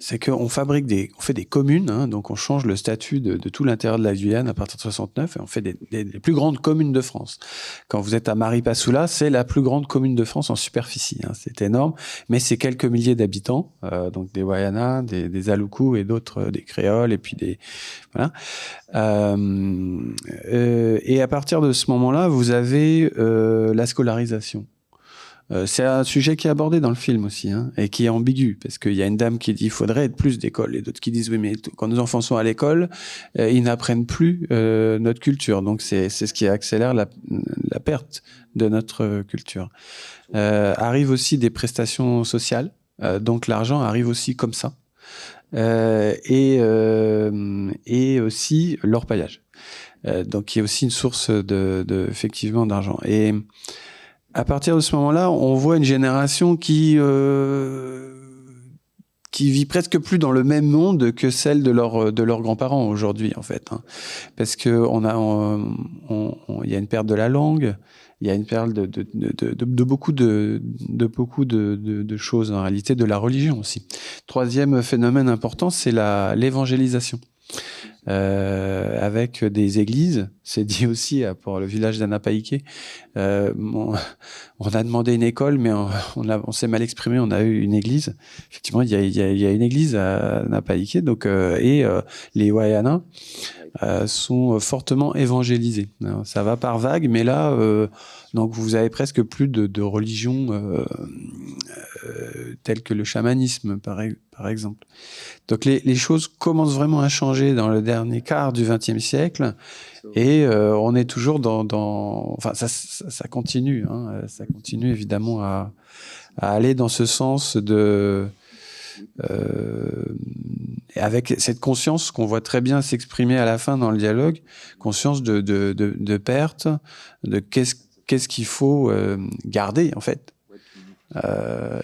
c'est qu'on fait des communes, donc on change le statut de tout l'intérieur de la Guyane à partir de 69 et on fait des plus grandes communes de France. Quand vous êtes à Maripasoula, c'est la plus grande commune de France en superficie, c'est énorme, mais c'est quelques milliers d'habitants, donc des Wayana, des Aloukou et d'autres, des Créoles et puis voilà. Et à partir de ce moment-là, vous avez la scolarisation. C'est un sujet qui est abordé dans le film aussi, et qui est ambigu, parce qu'il y a une dame qui dit il faudrait être plus d'école, et d'autres qui disent oui, mais quand nos enfants sont à l'école, ils n'apprennent plus notre culture. Donc c'est ce qui accélère la perte de notre culture. Arrivent aussi des prestations sociales, donc l'argent arrive aussi comme ça, et aussi l'orpaillage. Donc il y a aussi une source effectivement d'argent. Et à partir de ce moment-là, on voit une génération qui vit presque plus dans le même monde que celle de leurs grands-parents aujourd'hui, en fait, parce que il y a une perte de la langue, il y a une perte de beaucoup de choses, en réalité, de la religion aussi. Troisième phénomène important, c'est l'évangélisation. Avec des églises, c'est dit aussi pour le village d'Anapaïké. On a demandé une école, mais on s'est mal exprimé. On a eu une église. Effectivement, il y a une église à Anapaïké, donc les Wayana sont fortement évangélisés. Alors, ça va par vagues, mais là, Donc vous avez presque plus de religions telles que le chamanisme, par exemple. Donc les choses commencent vraiment à changer dans le dernier quart du XXe siècle, et on est toujours enfin ça continue, hein, ça continue évidemment à aller dans ce sens avec cette conscience qu'on voit très bien s'exprimer à la fin dans le dialogue, conscience de perte, de qu'est-ce qu'il faut garder en fait,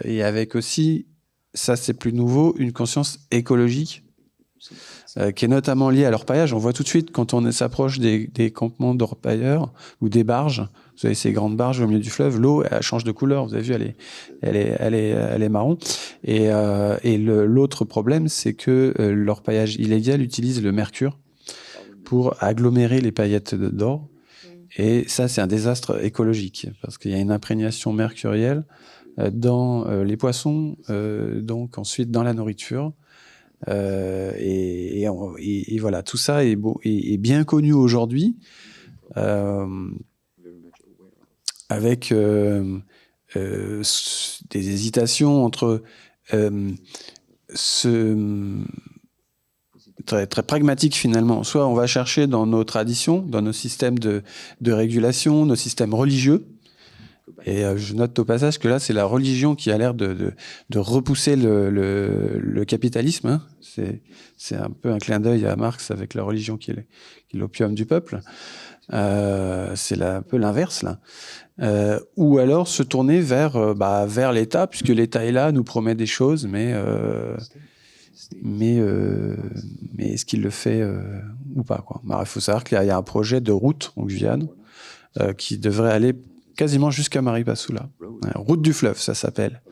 et avec aussi, ça c'est plus nouveau, une conscience écologique qui est notamment liée à l'orpaillage. On voit tout de suite quand on s'approche des campements d'orpailleurs ou des barges. Vous avez ces grandes barges au milieu du fleuve, l'eau elle change de couleur. Vous avez vu, elle est marron. Et l'autre problème, c'est que l'orpaillage illégal utilise le mercure pour agglomérer les paillettes d'or. Et ça, c'est un désastre écologique parce qu'il y a une imprégnation mercurielle dans les poissons, donc ensuite dans la nourriture. Et voilà, tout ça est bien connu aujourd'hui, avec des hésitations entre très, très pragmatique finalement. Soit on va chercher dans nos traditions, dans nos systèmes de régulation, nos systèmes religieux. Et je note au passage que là, c'est la religion qui a l'air de repousser le capitalisme. Hein. C'est un peu un clin d'œil à Marx avec la religion qui est l'opium du peuple. C'est un peu l'inverse là. Ou alors se tourner vers l'État, puisque l'État est là, nous promet des choses, mais est-ce qu'il le fait ou pas, quoi. Il faut savoir qu'il y a un projet de route en Guyane qui devrait aller quasiment jusqu'à Maripasoula. Route du fleuve, ça s'appelle.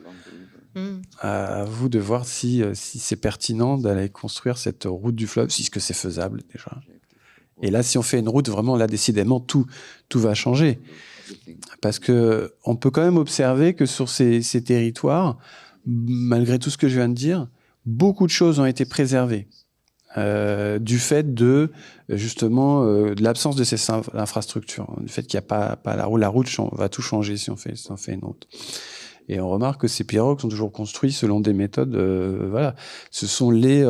À vous de voir si c'est pertinent d'aller construire cette route du fleuve, si c'est faisable déjà. Et là, si on fait une route, vraiment, là, décidément, tout va changer. Parce que on peut quand même observer que sur ces territoires, malgré tout ce que je viens de dire, beaucoup de choses ont été préservées. Du fait de l'absence de ces infrastructures, du fait qu'il n'y a pas la route va tout changer si on fait une route. Et on remarque que ces pirogues sont toujours construites selon des méthodes, voilà. Ce sont les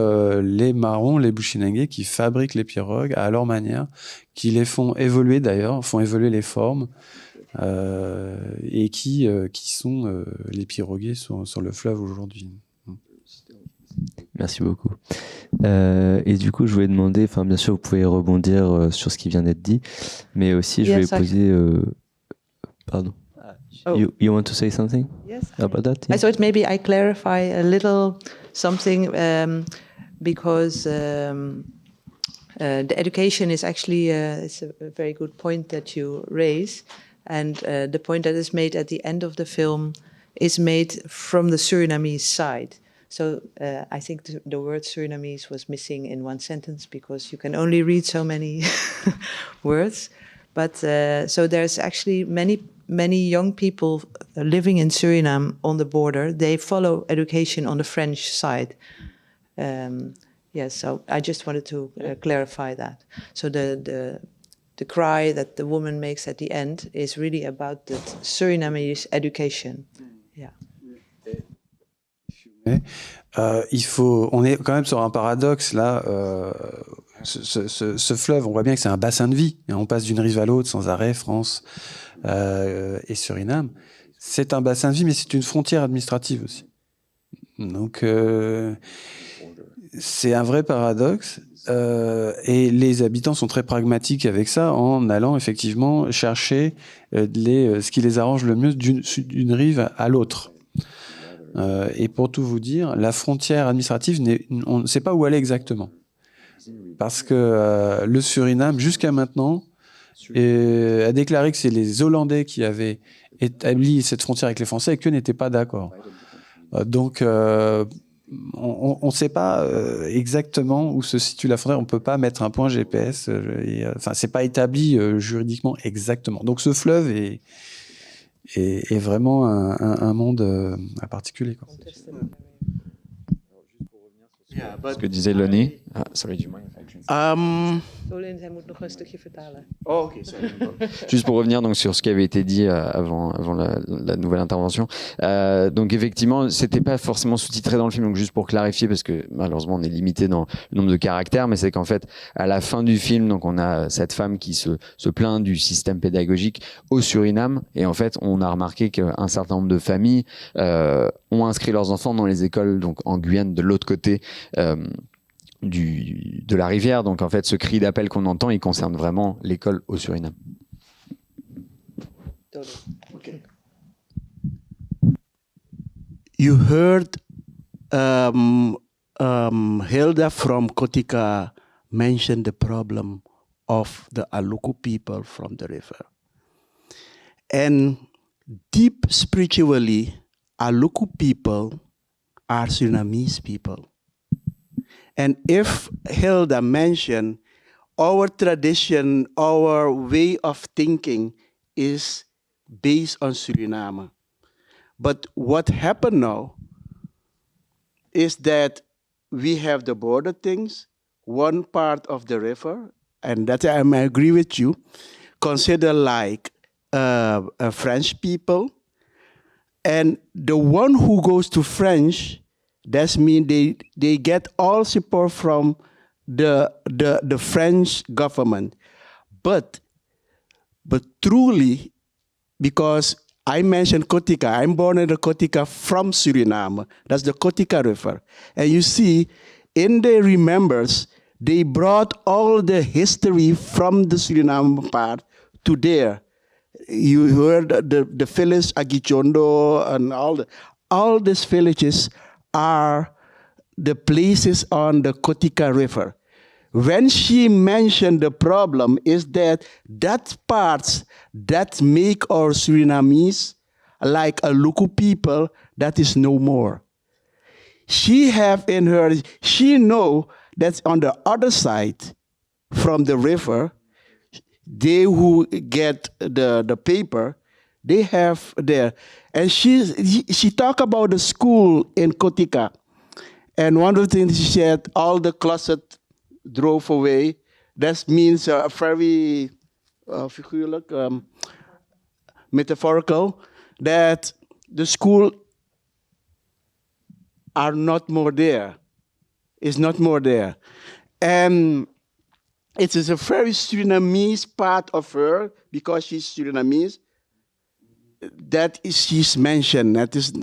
marrons, les Bushinengue qui fabriquent les pirogues à leur manière, qui les font évoluer d'ailleurs, font évoluer les formes, et qui sont les piroguiers sur le fleuve aujourd'hui. Merci beaucoup. Et du coup, je voulais demander, enfin, bien sûr, vous pouvez rebondir sur ce qui vient d'être dit, mais aussi, je voulais poser... pardon. Oh. You want to say something about that? I thought maybe I clarify a little something because the education is actually it's a very good point that you raise, and the point that is made at the end of the film is made from the Surinamese side. So I think the word Surinamese was missing in one sentence because you can only read so many words. But so there's actually many young people living in Suriname on the border. They follow education on the French side. Yes, so I just wanted to clarify that. So the cry that the woman makes at the end is really about the Surinamese education. Yeah. On est quand même sur un paradoxe là. Ce fleuve, on voit bien que c'est un bassin de vie. On passe d'une rive à l'autre sans arrêt, France et Suriname. C'est un bassin de vie, mais c'est une frontière administrative aussi. Donc, c'est un vrai paradoxe. Et les habitants sont très pragmatiques avec ça, en allant effectivement chercher ce qui les arrange le mieux d'une rive à l'autre. Et pour tout vous dire, la frontière administrative, on ne sait pas où elle est exactement. Parce que le Suriname, jusqu'à maintenant, a déclaré que c'est les Hollandais qui avaient établi cette frontière avec les Français et qu'eux n'étaient pas d'accord. Donc, on ne sait pas exactement où se situe la frontière. On ne peut pas mettre un point GPS. Enfin, c'est pas établi juridiquement exactement. Donc, ce fleuve est vraiment un monde à particulier, quoi. Ce que disait Lonnie, Sorry, do you mind if I translate? Solin, hij moet nog een stukje vertalen. Oh, okay, sorry. Juste pour revenir donc sur ce qui avait été dit avant la nouvelle intervention. Donc effectivement, c'était pas forcément sous-titré dans le film. Donc juste pour clarifier, parce que malheureusement on est limité dans le nombre de caractères, mais c'est qu'en fait à la fin du film, donc on a cette femme qui se plaint du système pédagogique au Suriname, et en fait on a remarqué qu'un certain nombre de familles ont inscrit leurs enfants dans les écoles donc en Guyane de l'autre côté. De la rivière. Donc en fait, ce cri d'appel qu'on entend, il concerne vraiment l'école au Suriname. Okay. You heard Hilda from Kotika mention the problem of the Aluku people from the river. And deep spiritually, Aluku people are Surinamese people. And if Hilda mentioned our tradition, our way of thinking is based on Suriname. But what happened now is that we have the border things, one part of the river, and that I agree with you, consider like French people. And the one who goes to French, that means they get all support from the French government. But truly, because I mentioned Kotika, I'm born in the Kotika from Suriname. That's the Kotika River. And you see, in the remembers, they brought all the history from the Suriname part to there. You heard the village Agichondo and all these villages are the places on the Kotika River. When she mentioned the problem is that parts that make our Surinamese like a Luku people, that is no more. She know that on the other side from the river, they who get the paper, they have there. And she talked about the school in Kotika. And one of the things she said, all the closet drove away. That means very figuurlijk, metaphorical, that the school are not more there. Is not more there. And it is a very Surinamese part of her, because she's Surinamese, that is she's mentioned. That is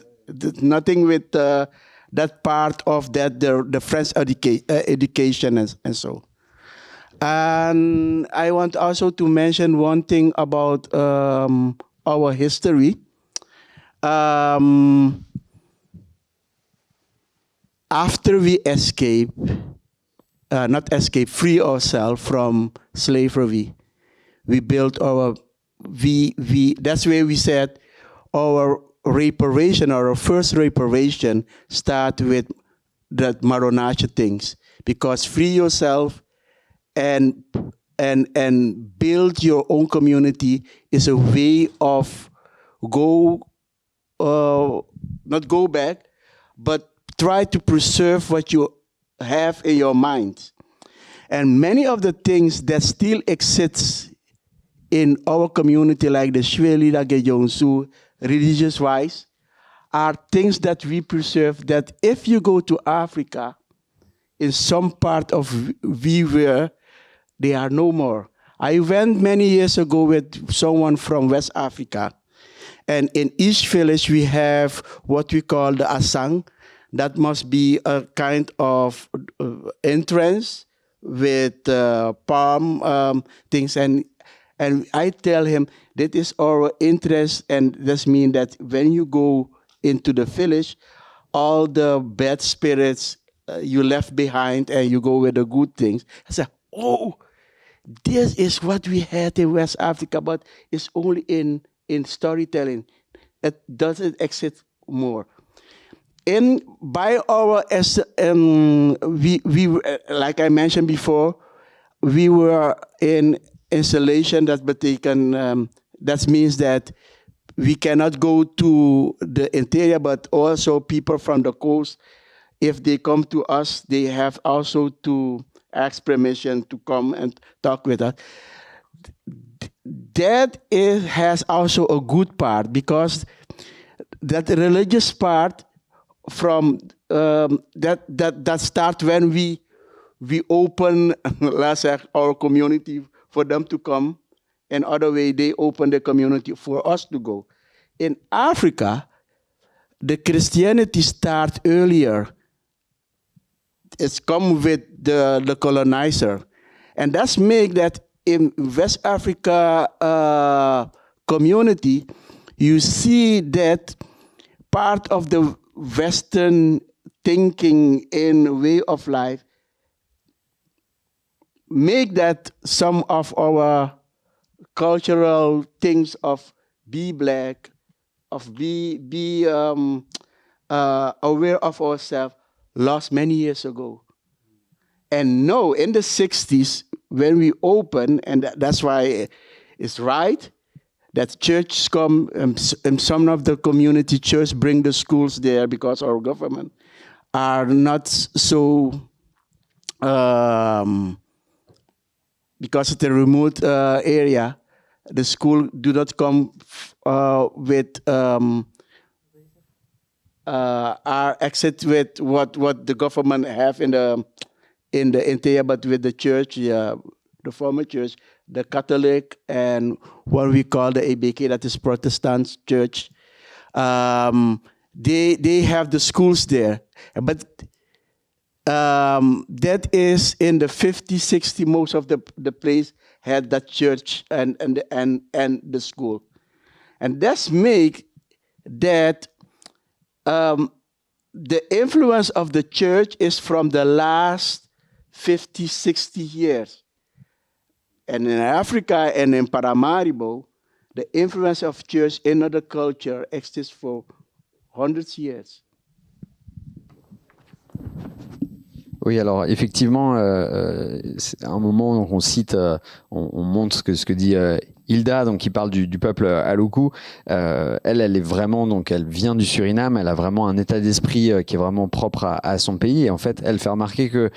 nothing with that part of that the French education and so. And I want also to mention one thing about our history. After we free ourselves from slavery, we built that's where we said our reparation, our first reparation start with that Maronasha things, because free yourself and build your own community is a way of not go back, but try to preserve what you have in your mind. And many of the things that still exist in our community, like the Shweli, like the Yonsu, religious-wise, are things that we preserve, that if you go to Africa, in some part of where they are no more. I went many years ago with someone from West Africa, and in each village we have what we call the asang. That must be a kind of entrance with palm things, and I tell him that is our interest, and this means that when you go into the village, all the bad spirits you left behind, and you go with the good things. I said, oh, this is what we had in West Africa, but it's only in storytelling. It doesn't exist more. By our, we like I mentioned before, we were in installation. That means that we cannot go to the interior, but also people from the coast if they come to us, they have also to ask permission to come and talk with us. That has also a good part, because that religious part from that start when we open, let's say, our community for them to come, and other way they open the community for us to go. In Africa, the Christianity start earlier. It's come with the colonizer, and that's make that in West Africa community, you see that part of the Western thinking and way of life make that some of our cultural things of be black, of be aware of ourselves, lost many years ago. And now in the 60s, when we open, and that's why it's right that churches come, and some of the community church bring the schools there, because our government are not so, because of the remote area, the school do not come with are except with what the government have in the interior, but with the church, the former church, the Catholic, and what we call the ABK, that is Protestant church. They have the schools there, but that is in the 50, 60, most of the place had that church and the school. And that's make that the influence of the church is from the last 50, 60 years. And in Africa and in Paramaribo, the influence of church in other culture exists for hundreds of years. Oui, alors effectivement, c'est un moment où on cite, on montre ce que dit Hilda, donc qui parle du peuple Aluku. Elle est vraiment, donc elle vient du Suriname, elle a vraiment un état d'esprit qui est vraiment propre à son pays. Et en fait, elle fait remarquer que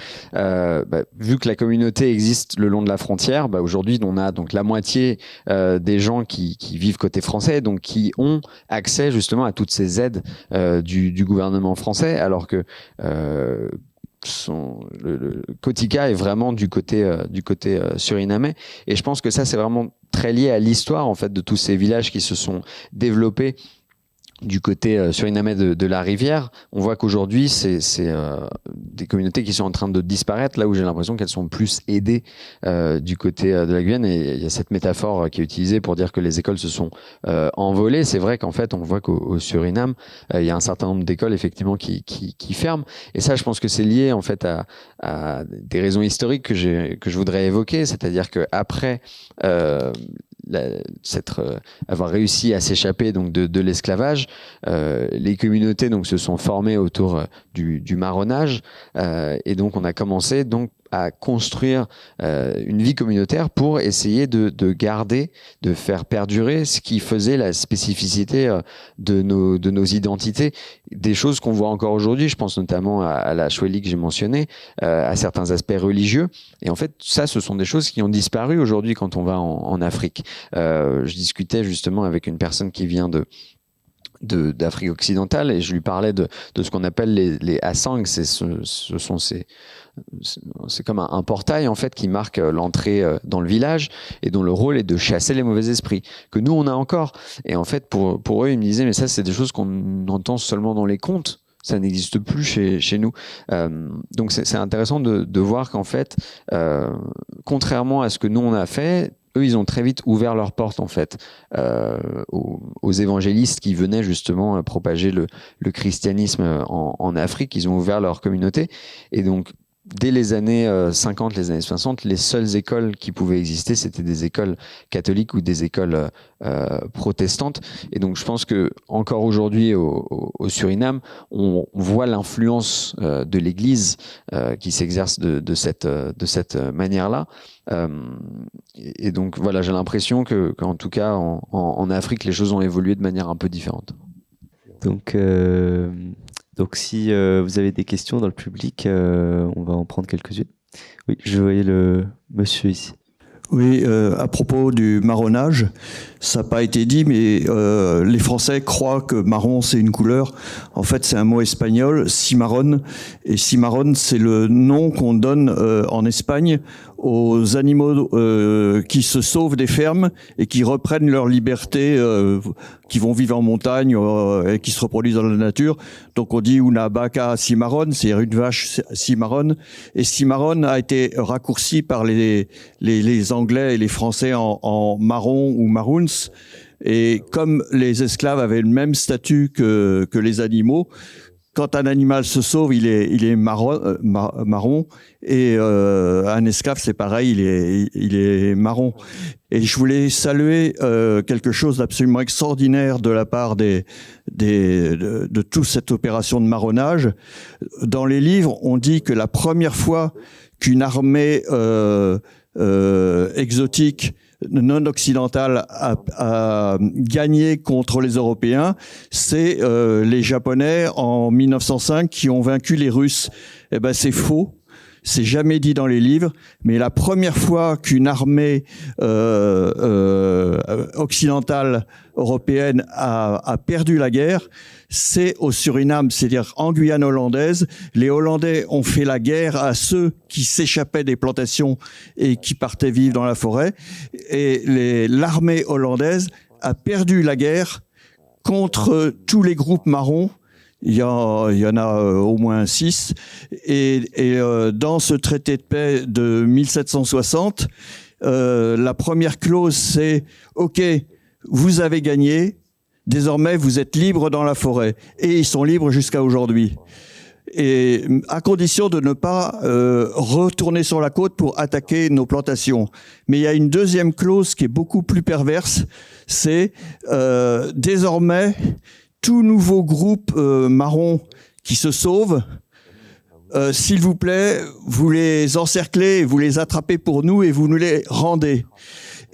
vu que la communauté existe le long de la frontière, aujourd'hui on a donc la moitié des gens qui vivent côté français, donc qui ont accès justement à toutes ces aides du gouvernement français, alors que le Kotika est vraiment du côté surinamais, et je pense que ça c'est vraiment très lié à l'histoire en fait de tous ces villages qui se sont développés du côté surinamais de la rivière. On voit qu'aujourd'hui, c'est des communautés qui sont en train de disparaître, là où j'ai l'impression qu'elles sont plus aidées du côté de la Guyane. Et il y a cette métaphore qui est utilisée pour dire que les écoles se sont envolées. C'est vrai qu'en fait, on voit qu'au Suriname, il y a un certain nombre d'écoles effectivement qui ferment. Et ça, je pense que c'est lié en fait à des raisons historiques que je voudrais évoquer. C'est-à-dire qu'après avoir réussi à s'échapper donc de l'esclavage, les communautés donc se sont formées autour du marronnage, et donc on a commencé donc à construire une vie communautaire pour essayer de garder, de faire perdurer ce qui faisait la spécificité de nos identités, des choses qu'on voit encore aujourd'hui. Je pense notamment à la Choueli que j'ai mentionné, à certains aspects religieux. Et en fait, ça, ce sont des choses qui ont disparu aujourd'hui quand on va en Afrique. Je discutais justement avec une personne qui vient d'Afrique occidentale, et je lui parlais de ce qu'on appelle les Asang. C'est comme un portail en fait qui marque l'entrée dans le village, et dont le rôle est de chasser les mauvais esprits, que nous on a encore. Et en fait pour eux, ils me disaient mais ça c'est des choses qu'on entend seulement dans les contes, ça n'existe plus chez nous. Donc c'est intéressant de voir qu'en fait contrairement à ce que nous on a fait, eux, ils ont très vite ouvert leurs portes en fait aux évangélistes qui venaient justement propager le christianisme en Afrique. Ils ont ouvert leur communauté, et donc dès les années 50, les années 60, les seules écoles qui pouvaient exister, c'était des écoles catholiques ou des écoles protestantes. Et donc je pense que encore aujourd'hui au Suriname, on voit l'influence de l'Église qui s'exerce de cette manière-là. Et donc voilà, j'ai l'impression qu'en tout cas en Afrique, les choses ont évolué de manière un peu différente. Donc Donc si vous avez des questions dans le public, on va en prendre quelques-unes. Oui, je voyais le monsieur ici. Oui, à propos du marronnage, ça n'a pas été dit, mais les Français croient que marron c'est une couleur. En fait, c'est un mot espagnol, cimarrón. Et cimarrón, c'est le nom qu'on donne en Espagne aux animaux qui se sauvent des fermes et qui reprennent leur liberté, qui vont vivre en montagne et qui se reproduisent dans la nature. Donc on dit una vaca cimarrón, c'est-à-dire une vache cimarrón. Et cimarrón a été raccourci par les Anglais et les Français en marron ou maroons. Et comme les esclaves avaient le même statut que les animaux, quand un animal se sauve, il est marron, et un esclave, c'est pareil, il est marron. Et je voulais saluer quelque chose d'absolument extraordinaire de la part de toute cette opération de marronnage. Dans les livres, on dit que la première fois qu'une armée exotique non occidentale a gagné contre les Européens, c'est les Japonais en 1905 qui ont vaincu les Russes. Eh ben c'est faux. C'est jamais dit dans les livres, mais la première fois qu'une armée occidentale européenne a perdu la guerre, c'est au Suriname, c'est-à-dire en Guyane hollandaise. Les Hollandais ont fait la guerre à ceux qui s'échappaient des plantations et qui partaient vivre dans la forêt. Et l'armée hollandaise a perdu la guerre contre tous les groupes marrons. Il y en a au moins 6. Et dans ce traité de paix de 1760, la première clause, c'est « Ok, vous avez gagné, désormais vous êtes libres dans la forêt. » Et ils sont libres jusqu'à aujourd'hui. Et à condition de ne pas retourner sur la côte pour attaquer nos plantations. Mais il y a une deuxième clause qui est beaucoup plus perverse, c'est désormais tout nouveau groupe marron qui se sauve, s'il vous plaît, vous les encerclez, vous les attrapez pour nous et vous nous les rendez.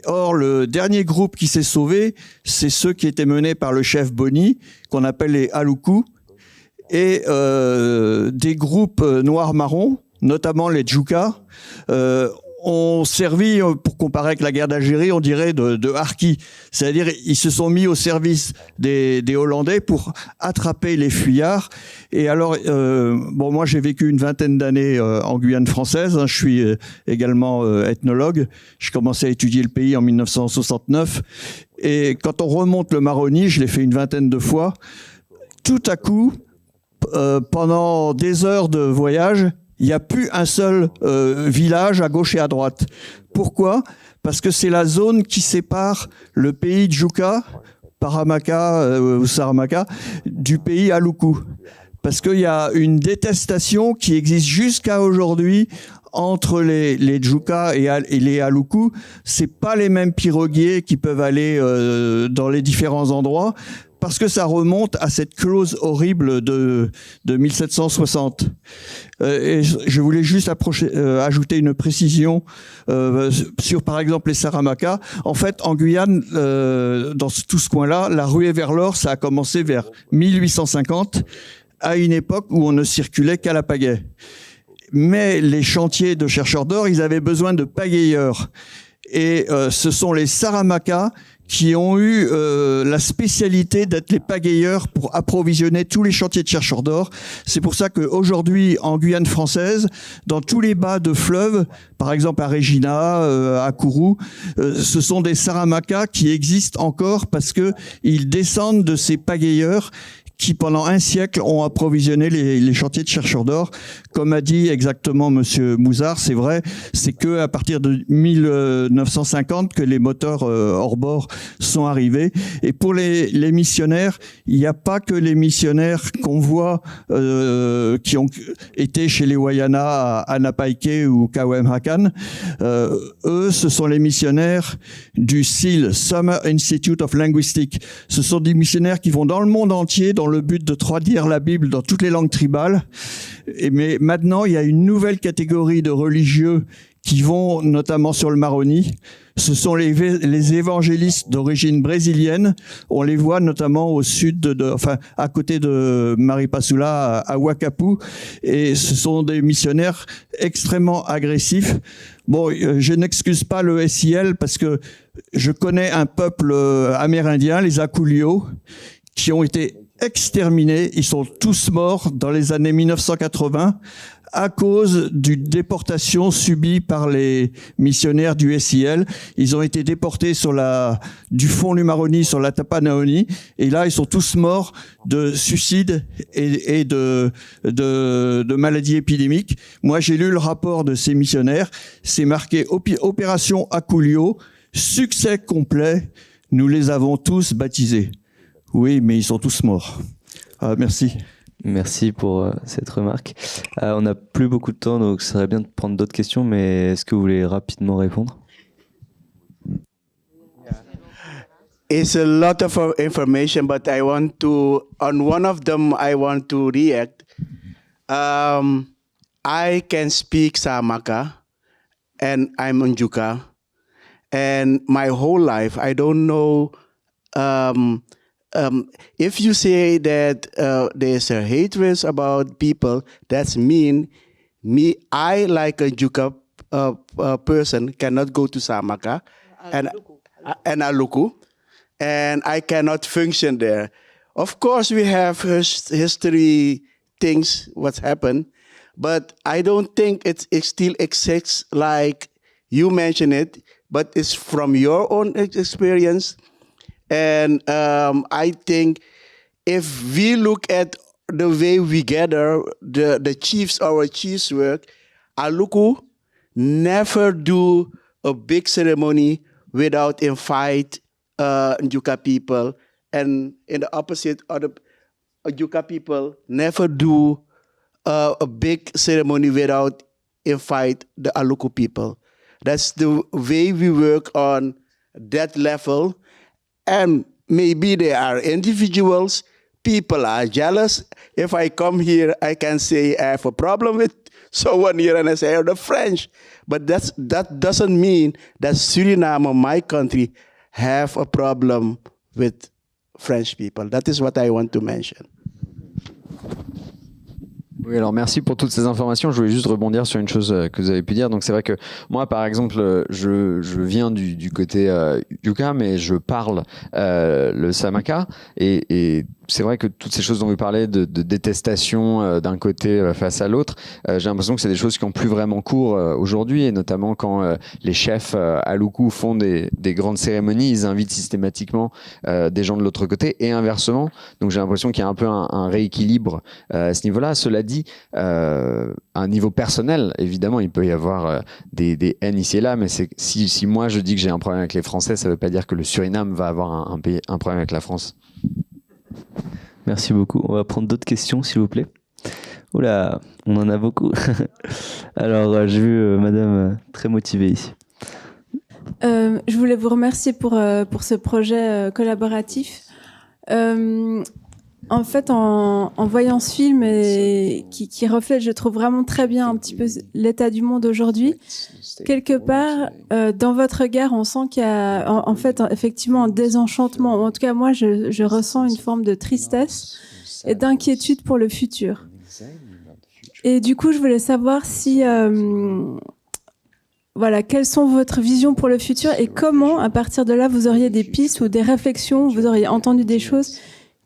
Or, le dernier groupe qui s'est sauvé, c'est ceux qui étaient menés par le chef Boni, qu'on appelle les Aluku, et des groupes noirs-marrons, notamment les Djouka, ont servi, pour comparer avec la guerre d'Algérie, on dirait de harkis. C'est-à-dire, ils se sont mis au service des Hollandais pour attraper les fuyards. Et alors, bon, moi, j'ai vécu une vingtaine d'années en Guyane française. Hein, je suis également ethnologue. J'ai commencé à étudier le pays en 1969. Et quand on remonte le Maroni, je l'ai fait une vingtaine de fois, tout à coup, pendant des heures de voyage, il n'y a plus un seul village à gauche et à droite. Pourquoi ? Parce que c'est la zone qui sépare le pays Djouka, Paramaka ou Saramaka, du pays Aluku. Parce qu'il y a une détestation qui existe jusqu'à aujourd'hui entre les Djouka et les Aluku. C'est pas les mêmes piroguiers qui peuvent aller dans les différents endroits, parce que ça remonte à cette clause horrible de 1760. Et je voulais juste ajouter une précision sur, par exemple, les Saramaka. En fait, en Guyane, dans tout ce coin-là, la ruée vers l'or, ça a commencé vers 1850, à une époque où on ne circulait qu'à la pagaie. Mais les chantiers de chercheurs d'or, ils avaient besoin de pagayeurs. Et ce sont les Saramaka qui ont eu la spécialité d'être les pagayeurs pour approvisionner tous les chantiers de chercheurs d'or. C'est pour ça qu'aujourd'hui, en Guyane française, dans tous les bas de fleuves, par exemple à Regina, à Kourou, ce sont des Saramaka qui existent encore parce que ils descendent de ces pagayeurs qui, pendant un siècle, ont approvisionné les chantiers de chercheurs d'or. Comme a dit exactement Monsieur Mouzard, c'est vrai, c'est que à partir de 1950 que les moteurs hors bord sont arrivés. Et pour les missionnaires, il n'y a pas que les missionnaires qu'on voit qui ont été chez les Wayana à Napaike ou Kawem Hakan. Eux, ce sont les missionnaires du SIL, Summer Institute of Linguistics. Ce sont des missionnaires qui vont dans le monde entier dans le but de traduire la Bible dans toutes les langues tribales. Mais maintenant, il y a une nouvelle catégorie de religieux qui vont notamment sur le Maroni. Ce sont les évangélistes d'origine brésilienne. On les voit notamment au sud, enfin à côté de Maripasoula, à Wakapu. Et ce sont des missionnaires extrêmement agressifs. Bon, je n'excuse pas le SIL parce que je connais un peuple amérindien, les Akulio, qui ont été exterminés. Ils sont tous morts dans les années 1980 à cause d'une déportation subie par les missionnaires du SIL. Ils ont été déportés du fond du Maroni sur la Tapanaoni. Et là, ils sont tous morts de suicide et de maladies épidémiques. Moi, j'ai lu le rapport de ces missionnaires. C'est marqué Opération Akulio, succès complet. Nous les avons tous baptisés. Oui, mais ils sont tous morts. Merci. Merci pour cette remarque. On n'a plus beaucoup de temps, donc ça serait bien de prendre d'autres questions, mais est-ce que vous voulez rapidement répondre? It's a lot of information, but on one of them, I want to react. I can speak Samaka, and I'm Njuka, and my whole life, I don't know. If you say that there's a hatred about people, that's mean I, like a Njuka person, cannot go to Samaka and Aluku, and I cannot function there. Of course, we have history things, what's happened, but I don't think it still exists like you mentioned it, but it's from your own experience. And I think if we look at the way we gather, the chiefs, our chiefs work, Aluku never do a big ceremony without invite Njuka people. And in the opposite, other Njuka people never do a big ceremony without invite the Aluku people. That's the way we work on that level. And maybe there are individuals, people are jealous. If I come here, I can say I have a problem with someone here and I say, the French. But that doesn't mean that Suriname, my country, have a problem with French people. That is what I want to mention. Oui, alors merci pour toutes ces informations. Je voulais juste rebondir sur une chose que vous avez pu dire. Donc c'est vrai que moi, par exemple, je viens du côté Yuka, mais je parle le Samaka et c'est vrai que toutes ces choses dont vous parlez de détestation d'un côté face à l'autre, j'ai l'impression que c'est des choses qui ont plus vraiment cours aujourd'hui, et notamment quand les chefs à Luku font des grandes cérémonies, ils invitent systématiquement des gens de l'autre côté et inversement. Donc j'ai l'impression qu'il y a un peu un rééquilibre à ce niveau-là. Cela dit, à un niveau personnel, évidemment, il peut y avoir des haines ici et là, mais si moi je dis que j'ai un problème avec les Français, ça ne veut pas dire que le Suriname va avoir un problème avec la France. Merci beaucoup. On va prendre d'autres questions, s'il vous plaît. Oula, on en a beaucoup. Alors, j'ai vu madame très motivée ici. Je voulais vous remercier pour ce projet collaboratif. En fait, en voyant ce film qui reflète, je trouve vraiment très bien un petit peu l'état du monde aujourd'hui, quelque part, dans votre regard, on sent qu'il y a en fait effectivement un désenchantement. En tout cas, moi, je ressens une forme de tristesse et d'inquiétude pour le futur. Et du coup, je voulais savoir si... voilà, quelles sont votre vision pour le futur et comment, à partir de là, vous auriez des pistes ou des réflexions, vous auriez entendu des choses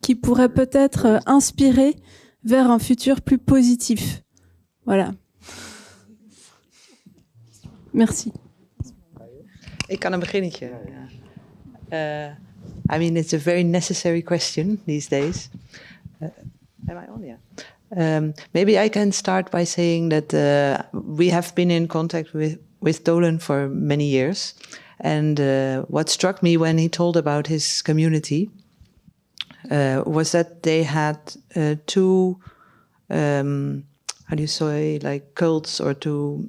qui pourraient peut-être inspirer vers un futur plus positif. Voilà. Merci. Ik kan een beginnetje. I mean, it's a very necessary question these days. Am I on? Yeah. Maybe I can start by saying that we have been in contact with Dolan for many years. And what struck me when he told about his community was that they had two, how do you say, like cults or two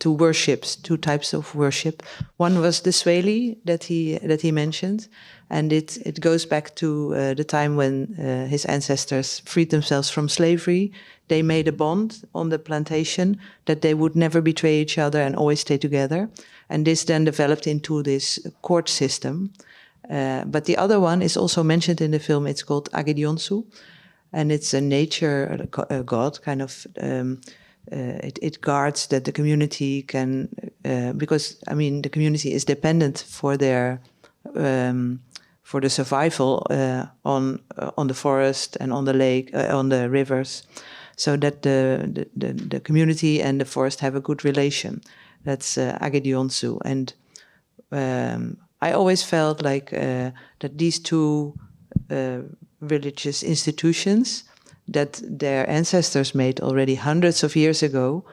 worships, two types of worship. One was the Swahili that he mentioned, and it goes back to the time when his ancestors freed themselves from slavery. they made a bond on the plantation that they would never betray each other and always stay together. And this then developed into this court system. But the other one is also mentioned in the film. It's called Agedionsu, and it's a nature god, kind of. It guards that the community can, because I mean the community is dependent for their for the survival on the forest and on the lake, on the rivers, so that the community and the forest have a good relation. That's Agedionsu, and I always felt like that these two religious institutions that their ancestors made already hundreds of years ago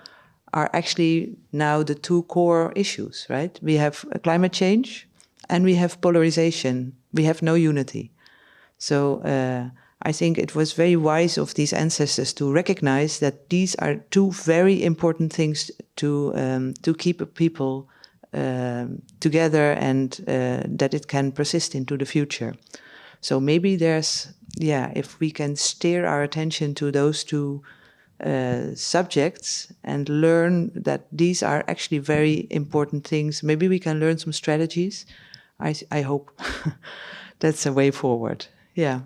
are actually now the two core issues, right? We have climate change and we have polarization. We have no unity. So I think it was very wise of these ancestors to recognize that these are two very important things to keep a people together and that it can persist into the future. So maybe there's, if we can steer our attention to those two subjects and learn that these are actually very important things, maybe we can learn some strategies. I hope that's a way forward. Yeah.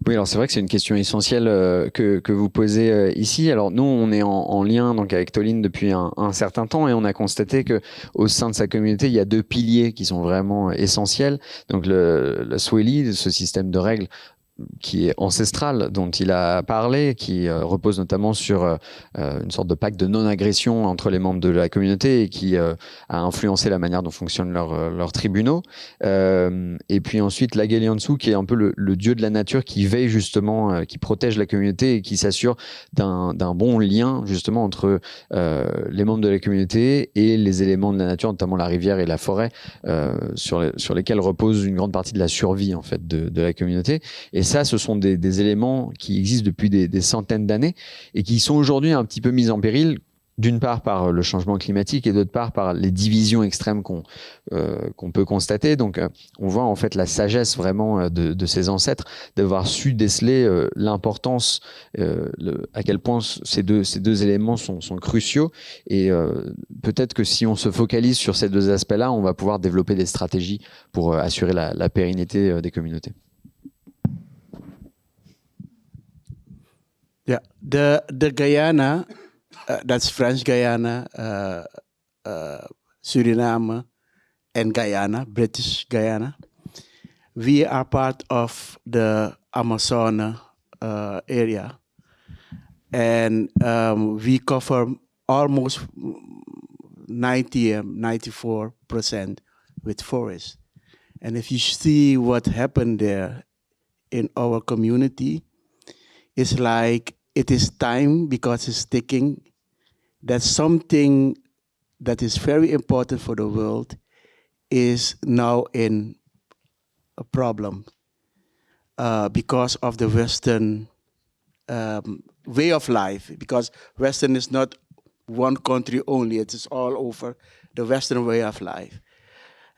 Oui, alors c'est vrai que c'est une question essentielle que vous posez ici. Alors nous, on est en lien donc avec Tolin depuis un certain temps et on a constaté que au sein de sa communauté, il y a deux piliers qui sont vraiment essentiels. Donc le Sweli, ce système de règles qui est ancestral, dont il a parlé, qui repose notamment sur une sorte de pacte de non-agression entre les membres de la communauté et qui a influencé la manière dont fonctionnent leurs tribunaux. Et puis ensuite, l'Agedionsu, qui est un peu le dieu de la nature qui veille justement, qui protège la communauté et qui s'assure d'un bon lien justement entre les membres de la communauté et les éléments de la nature, notamment la rivière et la forêt, sur lesquels repose une grande partie de la survie en fait de la communauté. Et ça, ce sont des éléments qui existent depuis des centaines d'années et qui sont aujourd'hui un petit peu mis en péril, d'une part par le changement climatique et d'autre part par les divisions extrêmes qu'on peut constater. Donc, on voit en fait la sagesse vraiment de ces ancêtres d'avoir su déceler l'importance, à quel point ces deux éléments sont cruciaux. Et peut-être que si on se focalise sur ces deux aspects-là, on va pouvoir développer des stratégies pour assurer la pérennité des communautés. Yeah, the Guyana, that's French Guyana, Suriname, and Guyana, British Guyana. We are part of the Amazon area, and we cover almost 94% with forest. And if you see what happened there in our community, it's like it is time because it's ticking. That something that is very important for the world is now in a problem because of the Western way of life. Because Western is not one country only; it is all over the Western way of life.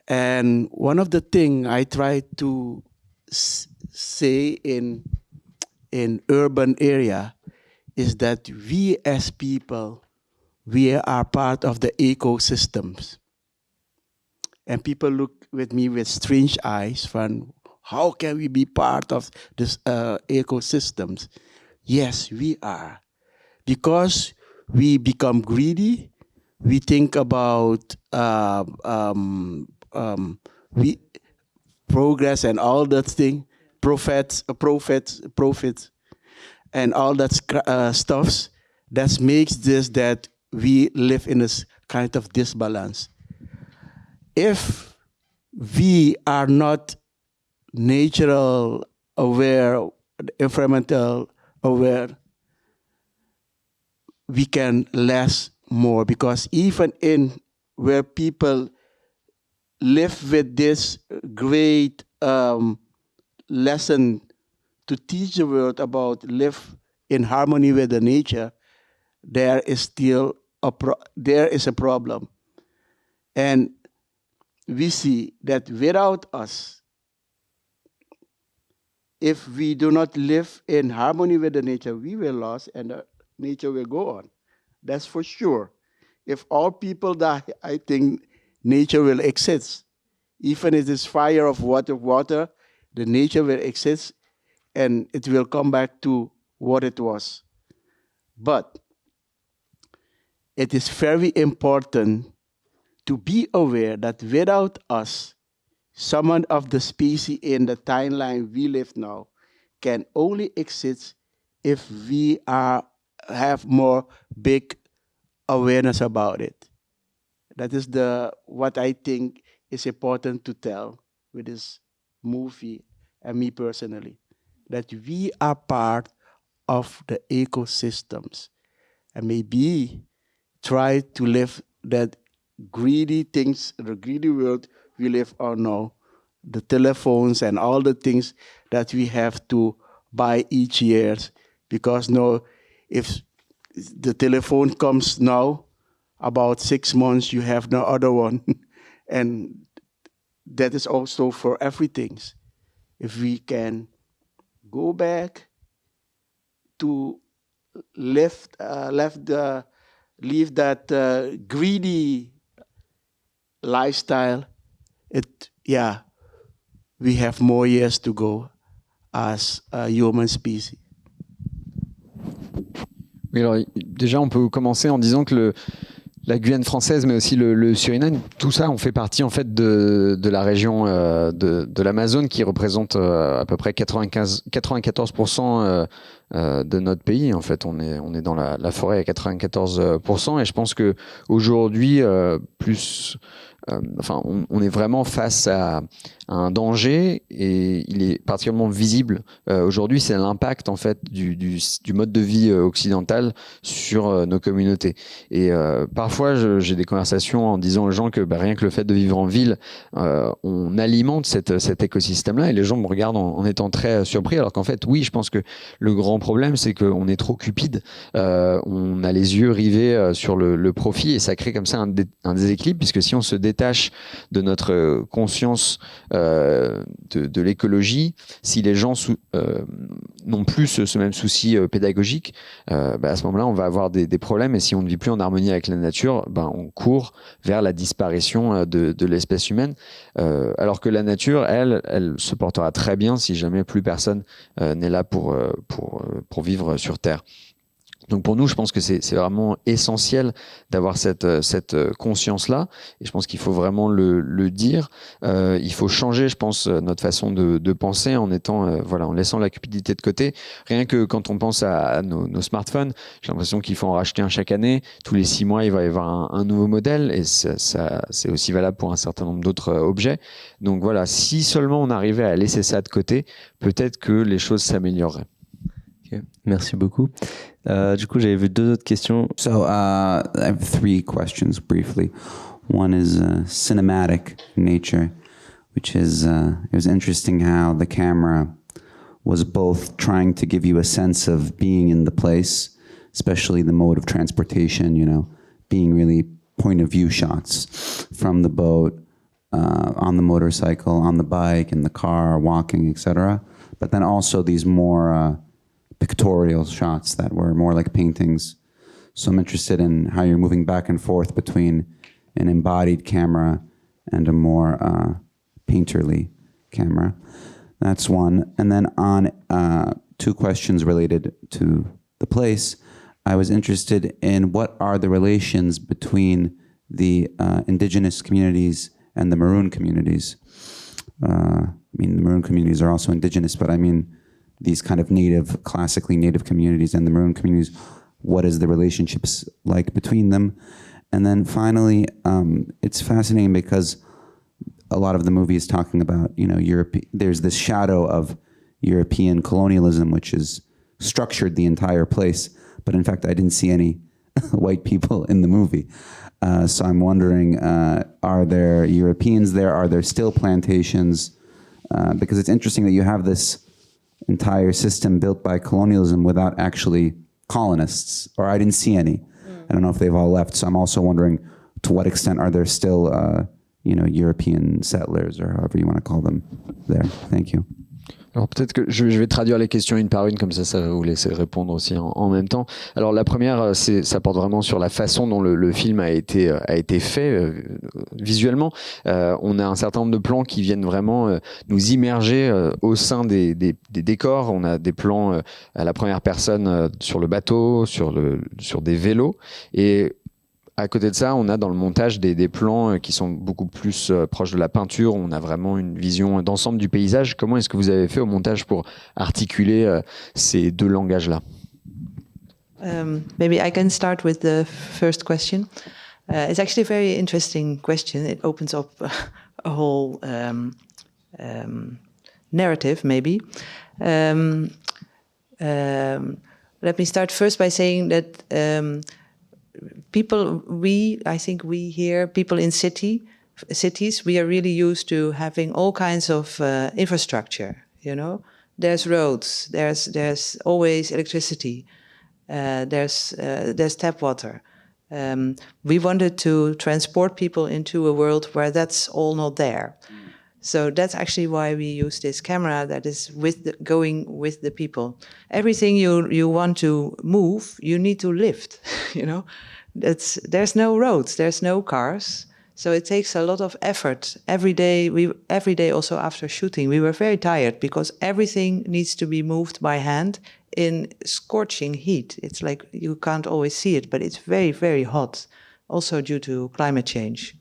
And one of the things I try to say in urban area is that we as people, we are part of the ecosystems. And people look with me with strange eyes from, how can we be part of this ecosystems? Yes, we are. Because we become greedy, we think about we progress and all that thing, profits, and all that stuffs that makes this that we live in this kind of disbalance. If we are not natural aware, environmental aware, we can less more, because even in where people live with this great lesson to teach the world about live in harmony with the nature, there is still a problem. And we see that without us, if we do not live in harmony with the nature, we will lose and the nature will go on. That's for sure. If all people die, I think nature will exist. Even if it's fire of water, the nature will exist and it will come back to what it was. But it is very important to be aware that without us, some of the species in the timeline we live now can only exist if we have more big awareness about it. That is what I think is important to tell with this movie and me personally, that we are part of the ecosystems and maybe try to live that greedy things, the greedy world we live on now, the telephones and all the things that we have to buy each year, because now if the telephone comes now, about 6 months you have no other one. And that is also for everything. If we can go back to leave that greedy lifestyle, we have more years to go as a human species. Oui, alors déjà, on peut commencer en disant que la Guyane française, mais aussi le Suriname, tout ça, on fait partie en fait de la région de l'Amazone qui représente à peu près 94% de notre pays. En fait, on est dans la forêt à 94%, et je pense que aujourd'hui, on est vraiment face à un danger, et il est particulièrement visible aujourd'hui. C'est l'impact en fait du mode de vie occidental sur nos communautés. Et parfois, j'ai des conversations en disant aux gens que rien que le fait de vivre en ville, on alimente cet écosystème-là, et les gens me regardent en étant très surpris, alors qu'en fait, oui, je pense que le grand problème, c'est qu'on est trop cupide. On a les yeux rivés sur le profit, et ça crée comme ça un déséquilibre, puisque si on se détache de notre conscience de l'écologie, si les gens n'ont plus ce même souci pédagogique, à ce moment-là, on va avoir des problèmes, et si on ne vit plus en harmonie avec la nature, on court vers la disparition de l'espèce humaine, alors que la nature, elle se portera très bien si jamais plus personne n'est là pour vivre sur Terre. Donc pour nous, je pense que c'est vraiment essentiel d'avoir cette conscience-là, et je pense qu'il faut vraiment le dire. Il faut changer, je pense, notre façon de penser en en laissant la cupidité de côté. Rien que quand on pense à nos smartphones, j'ai l'impression qu'il faut en racheter un chaque année. Tous les 6 mois, il va y avoir un nouveau modèle, et ça c'est aussi valable pour un certain nombre d'autres objets. Donc voilà, si seulement on arrivait à laisser ça de côté, peut-être que les choses s'amélioreraient. Okay. Merci beaucoup. Du coup, j'avais vu 2 autres questions. So I have 3 questions briefly. One is cinematic nature, which is it was interesting how the camera was both trying to give you a sense of being in the place, especially the mode of transportation, being really point of view shots from the boat, on the motorcycle, on the bike, in the car, walking, etc. But then also these more pictorial shots that were more like paintings. So I'm interested in how you're moving back and forth between an embodied camera and a more painterly camera. That's one. And then on 2 questions related to the place, I was interested in what are the relations between the indigenous communities and the Maroon communities. The Maroon communities are also indigenous, but these kind of classically native communities and the Maroon communities, what is the relationships like between them? And then finally, it's fascinating because a lot of the movie is talking about, there's this shadow of European colonialism, which has structured the entire place. But in fact, I didn't see any white people in the movie. So I'm wondering, are there Europeans there? Are there still plantations? Because it's interesting that you have this entire system built by colonialism without actually colonists, or I didn't see any. I don't know if they've all left. So I'm also wondering, to what extent are there still, European settlers, or however you want to call them, there? Thank you. Alors peut-être que je vais traduire les questions une par une, comme ça va vous laisser répondre aussi en même temps. Alors la première, ça porte vraiment sur la façon dont le film a été fait visuellement. On a un certain nombre de plans qui viennent vraiment nous immerger au sein des décors. On a des plans à la première personne sur le bateau, sur des vélos, et à côté de ça, on a dans le montage des plans qui sont beaucoup plus proches de la peinture. On a vraiment une vision d'ensemble du paysage. Comment est-ce que vous avez fait au montage pour articuler ces deux langages-là? Maybe I can start with the first question. It's actually a very interesting question. It opens up a whole narrative, maybe. Let me start first by saying that I think we here, people in cities, we are really used to having all kinds of infrastructure, you know. There's roads, there's always electricity, there's tap water. We wanted to transport people into a world where that's all not there. So that's actually why we use this camera that is going with the people. Everything you want to move, you need to lift, you know. There's no roads, there's no cars. So it takes a lot of effort. Every day also after shooting, we were very tired because everything needs to be moved by hand in scorching heat. It's like you can't always see it, but it's very, very hot, also due to climate change.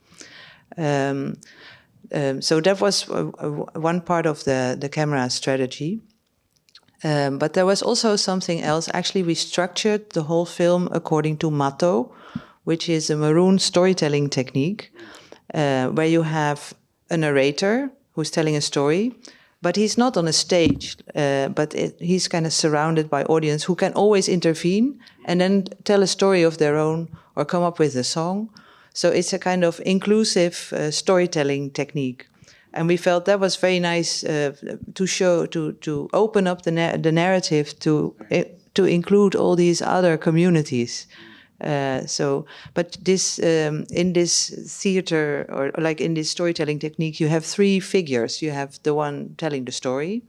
So that was one part of the camera strategy. But there was also something else. Actually, we structured the whole film according to Matto, which is a Maroon storytelling technique, where you have a narrator who's telling a story, but he's not on a stage, but he's kind of surrounded by audience who can always intervene and then tell a story of their own or come up with a song. So it's a kind of inclusive storytelling technique. And we felt that was very nice to show, to open up the narrative to include all these other communities. But this in this theater or like in this storytelling technique, you have three figures. You have the one telling the story.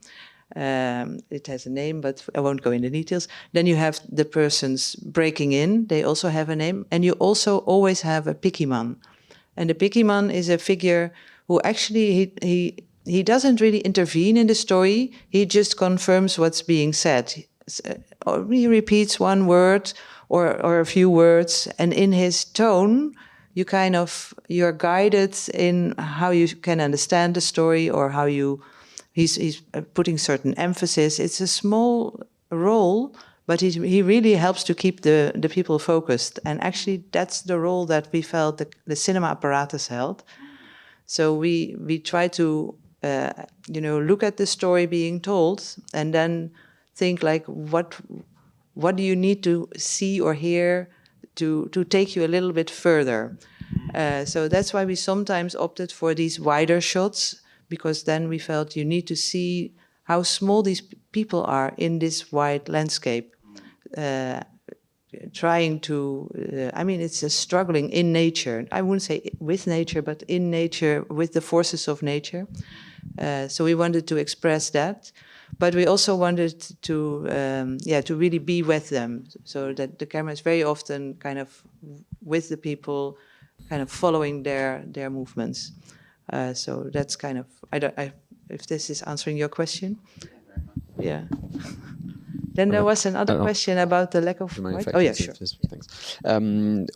It has a name, but I won't go into details. Then you have the persons breaking in. They also have a name. And you also always have a pikiman. And the pikiman is a figure who actually, he doesn't really intervene in the story. He just confirms what's being said. Or he repeats one word or a few words. And in his tone, you're guided in how you can understand the story or how he's putting certain emphasis. It's a small role, but he really helps to keep the people focused. And actually, that's the role that we felt the cinema apparatus held. So we try to, look at the story being told and then think like, what do you need to see or hear to take you a little bit further? So that's why we sometimes opted for these wider shots, because then we felt you need to see how small these people are in this wide landscape. Trying to, it's a struggling in nature. I wouldn't say with nature, but in nature, with the forces of nature. So we wanted to express that. But we also wanted to really be with them, so that the camera is very often kind of with the people, kind of following their movements. So that's kind of, if this is answering your question. Yeah. Then there was another question about the lack of light. Oh yeah, sure.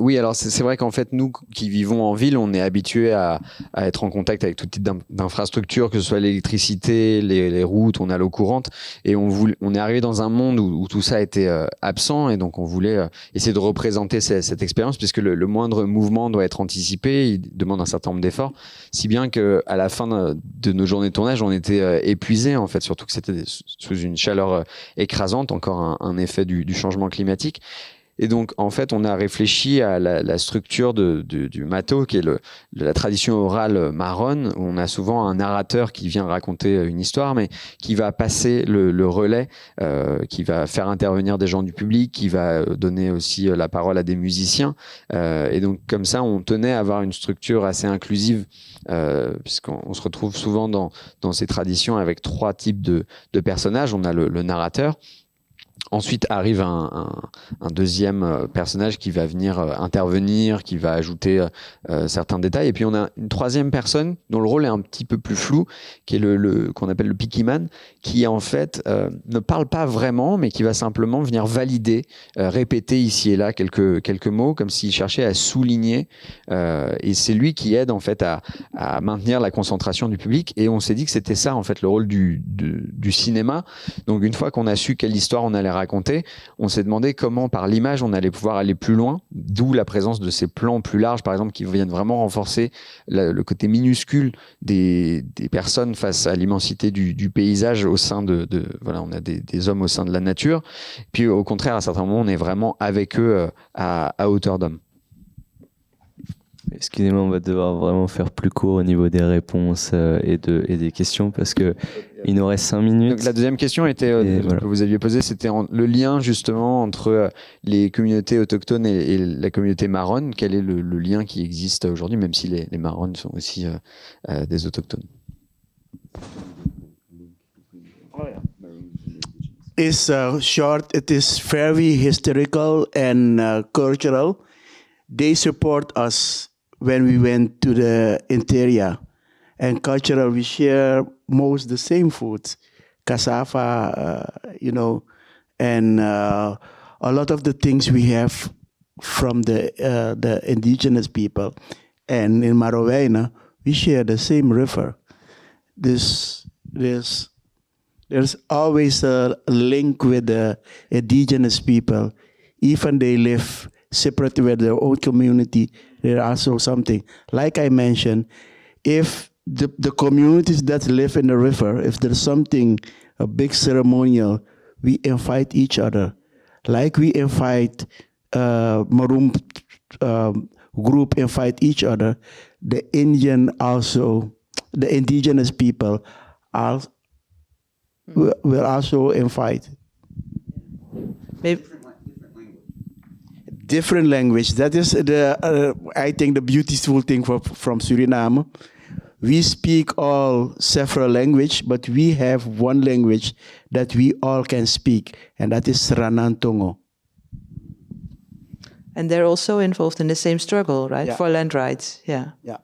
Oui, alors c'est vrai qu'en fait, nous qui vivons en ville, on est habitués à être en contact avec tout type d'infrastructures, que ce soit l'électricité, les routes, on a l'eau courante, et on est arrivé dans un monde où tout ça était absent, et donc on voulait essayer de représenter cette expérience, puisque le moindre mouvement doit être anticipé, il demande un certain nombre d'efforts, si bien que à la fin de nos journées de tournage, on était épuisés en fait, surtout que c'était sous une chaleur écrasante, encore un effet du changement climatique. Et donc, en fait, on a réfléchi à la structure du mato, qui est de la tradition orale marronne, où on a souvent un narrateur qui vient raconter une histoire, mais qui va passer le relais, qui va faire intervenir des gens du public, qui va donner aussi la parole à des musiciens. Et donc, comme ça, on tenait à avoir une structure assez inclusive, puisqu'on se retrouve souvent dans ces traditions avec 3 types de personnages. On a le narrateur. Ensuite arrive un deuxième personnage qui va venir intervenir, qui va ajouter certains détails. Et puis on a une troisième personne dont le rôle est un petit peu plus flou, qui est qu'on appelle le picky man, qui en fait ne parle pas vraiment, mais qui va simplement venir valider, répéter ici et là quelques mots, comme s'il cherchait à souligner. Et c'est lui qui aide en fait à maintenir la concentration du public. Et on s'est dit que c'était ça en fait le rôle du cinéma. Donc une fois qu'on a su quelle histoire on allait raconter, on s'est demandé comment par l'image on allait pouvoir aller plus loin, d'où la présence de ces plans plus larges par exemple qui viennent vraiment renforcer le côté minuscule des personnes face à l'immensité du paysage au sein voilà, on a des hommes au sein de la nature, puis au contraire à certains moments on est vraiment avec eux à hauteur d'homme. Excusez-moi, on va devoir vraiment faire plus court au niveau des réponses et des questions parce que il nous reste 5 minutes. Donc, la deuxième question était voilà. que vous aviez posée, c'était le lien justement entre les communautés autochtones et la communauté marronne. Quel est le lien qui existe aujourd'hui, même si les marronnes sont aussi des autochtones? It's short. It is very historical and cultural. They support us when we went to the interior. And cultural, we share most the same foods, cassava, and a lot of the things we have from the indigenous people. And in Maroweina, we share the same river. There's always a link with the indigenous people. Even they live separate with their own community, there also something. Like I mentioned, if the communities that live in the river, if there's something, a big ceremonial, we invite each other. Like we invite Maroon group invite each other, the indigenous people will also invite. Maybe. Different language. That is I think the beautiful thing from Suriname. We speak all several languages, but we have one language that we all can speak, and that is Ranantongo. And they're also involved in the same struggle, right? Yeah. For land rights, yeah. Yeah.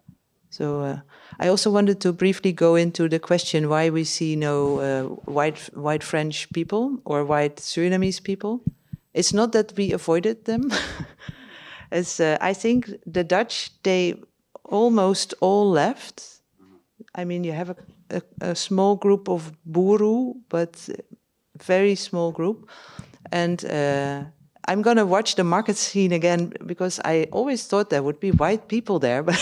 So I also wanted to briefly go into the question why we see no white French people or white Surinamese people. It's not that we avoided them. I think the Dutch, they almost all left. I mean, you have a small group of Buru, but very small group. And I'm going to watch the market scene again because I always thought there would be white people there. But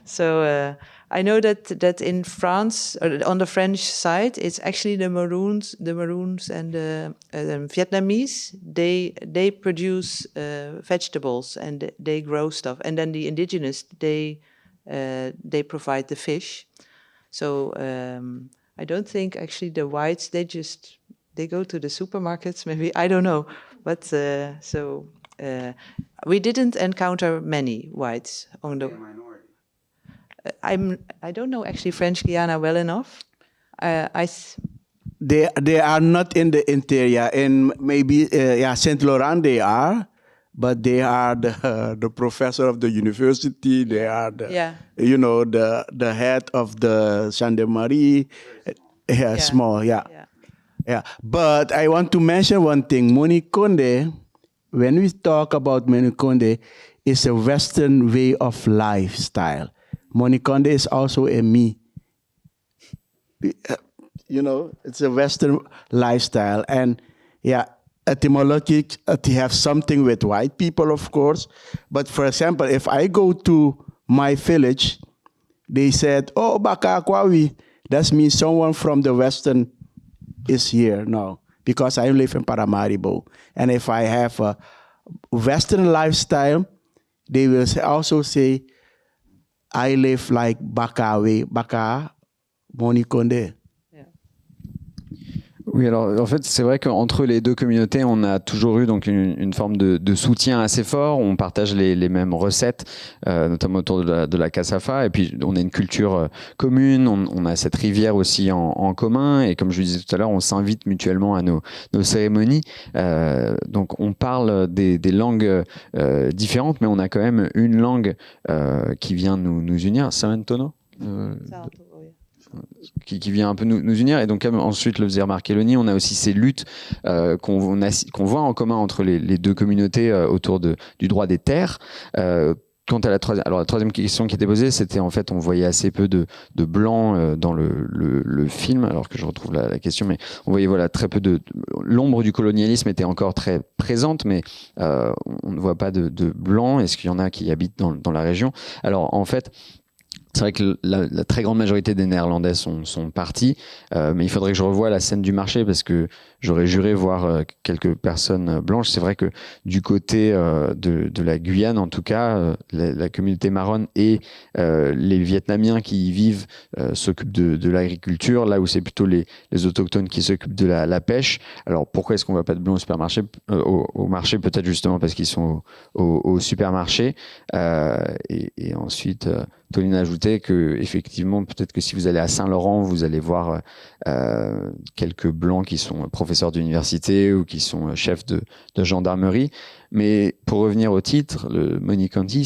so I know that in France, on the French side, it's actually the Maroons and the Vietnamese. They produce vegetables and they grow stuff, and then the indigenous they provide the fish. So I don't think actually the whites they go to the supermarkets. Maybe I don't know, but we didn't encounter many whites on the. I don't know actually French Guiana well enough. They are not in the interior. In maybe Saint Laurent they are, but they are the professor of the university. They are the head of the gendarmerie. Small. Yeah. But I want to mention one thing. Monikonde, when we talk about Monikonde, is a Western way of lifestyle. Monikonde is also a me. It's a Western lifestyle. And etymologic, it have something with white people, of course. But for example, if I go to my village, they said, oh, Baka Akwawi. That means someone from the Western is here now. Because I live in Paramaribo. And if I have Western lifestyle, they will also say, I live like Baka Moni Kondé. Oui, alors en fait, c'est vrai qu'entre les deux communautés, on a toujours eu donc une forme de soutien assez fort. On partage les mêmes recettes, notamment autour de la cassava. Et puis, on a une culture commune. On a cette rivière aussi en commun. Et comme je le disais tout à l'heure, on s'invite mutuellement à nos cérémonies. Donc, on parle des langues différentes, mais on a quand même une langue qui vient nous unir. Samantono qui vient un peu nous unir. Et donc, comme ensuite le faisait remarquer Loni, on a aussi ces luttes qu'on voit en commun entre les deux communautés autour du droit des terres. Quant à la troisième question qui était posée, c'était en fait, on voyait assez peu de blancs dans le film, alors que je retrouve la question, mais on voyait très peu l'ombre du colonialisme était encore très présente, mais on ne voit pas de blancs. Est-ce qu'il y en a qui habitent dans la région? Alors, en fait, c'est vrai que la très grande majorité des Néerlandais sont partis, mais il faudrait que je revoie la scène du marché parce que j'aurais juré voir quelques personnes blanches. C'est vrai que du côté de la Guyane, en tout cas, la communauté marronne et les Vietnamiens qui y vivent s'occupent de l'agriculture, là où c'est plutôt les autochtones qui s'occupent de la pêche. Alors pourquoi est-ce qu'on ne voit pas de blancs au supermarché, au marché? Peut-être justement parce qu'ils sont au supermarché. Et ensuite, Toline a ajouté que effectivement, peut-être que si vous allez à Saint-Laurent, vous allez voir quelques blancs qui sont professeurs d'université ou qui sont chefs de gendarmerie. Mais pour revenir au titre, le Moni Kondé,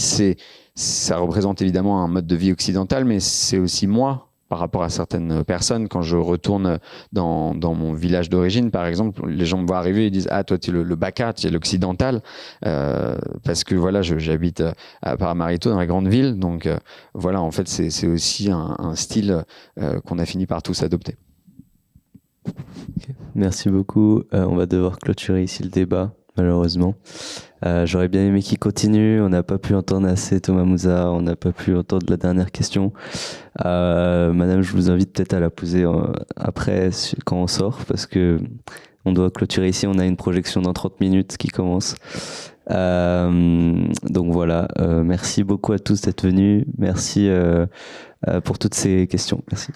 ça représente évidemment un mode de vie occidental, mais c'est aussi moi. Par rapport à certaines personnes, quand je retourne dans mon village d'origine, par exemple, les gens me voient arriver et disent « Ah, toi, tu es le Baka, tu es l'occidental. » Parce que voilà, j'habite à Paramaribo, dans la grande ville. Donc voilà, en fait, c'est aussi un style qu'on a fini par tous adopter. Okay. Merci beaucoup. On va devoir clôturer ici le débat, malheureusement. J'aurais bien aimé qu'il continue. On n'a pas pu entendre assez Thomas Mouza. On n'a pas pu entendre la dernière question. Madame, je vous invite peut-être à la poser après, quand on sort, parce que on doit clôturer ici. On a une projection dans 30 minutes qui commence. Donc voilà. Merci beaucoup à tous d'être venus. Merci pour toutes ces questions. Merci.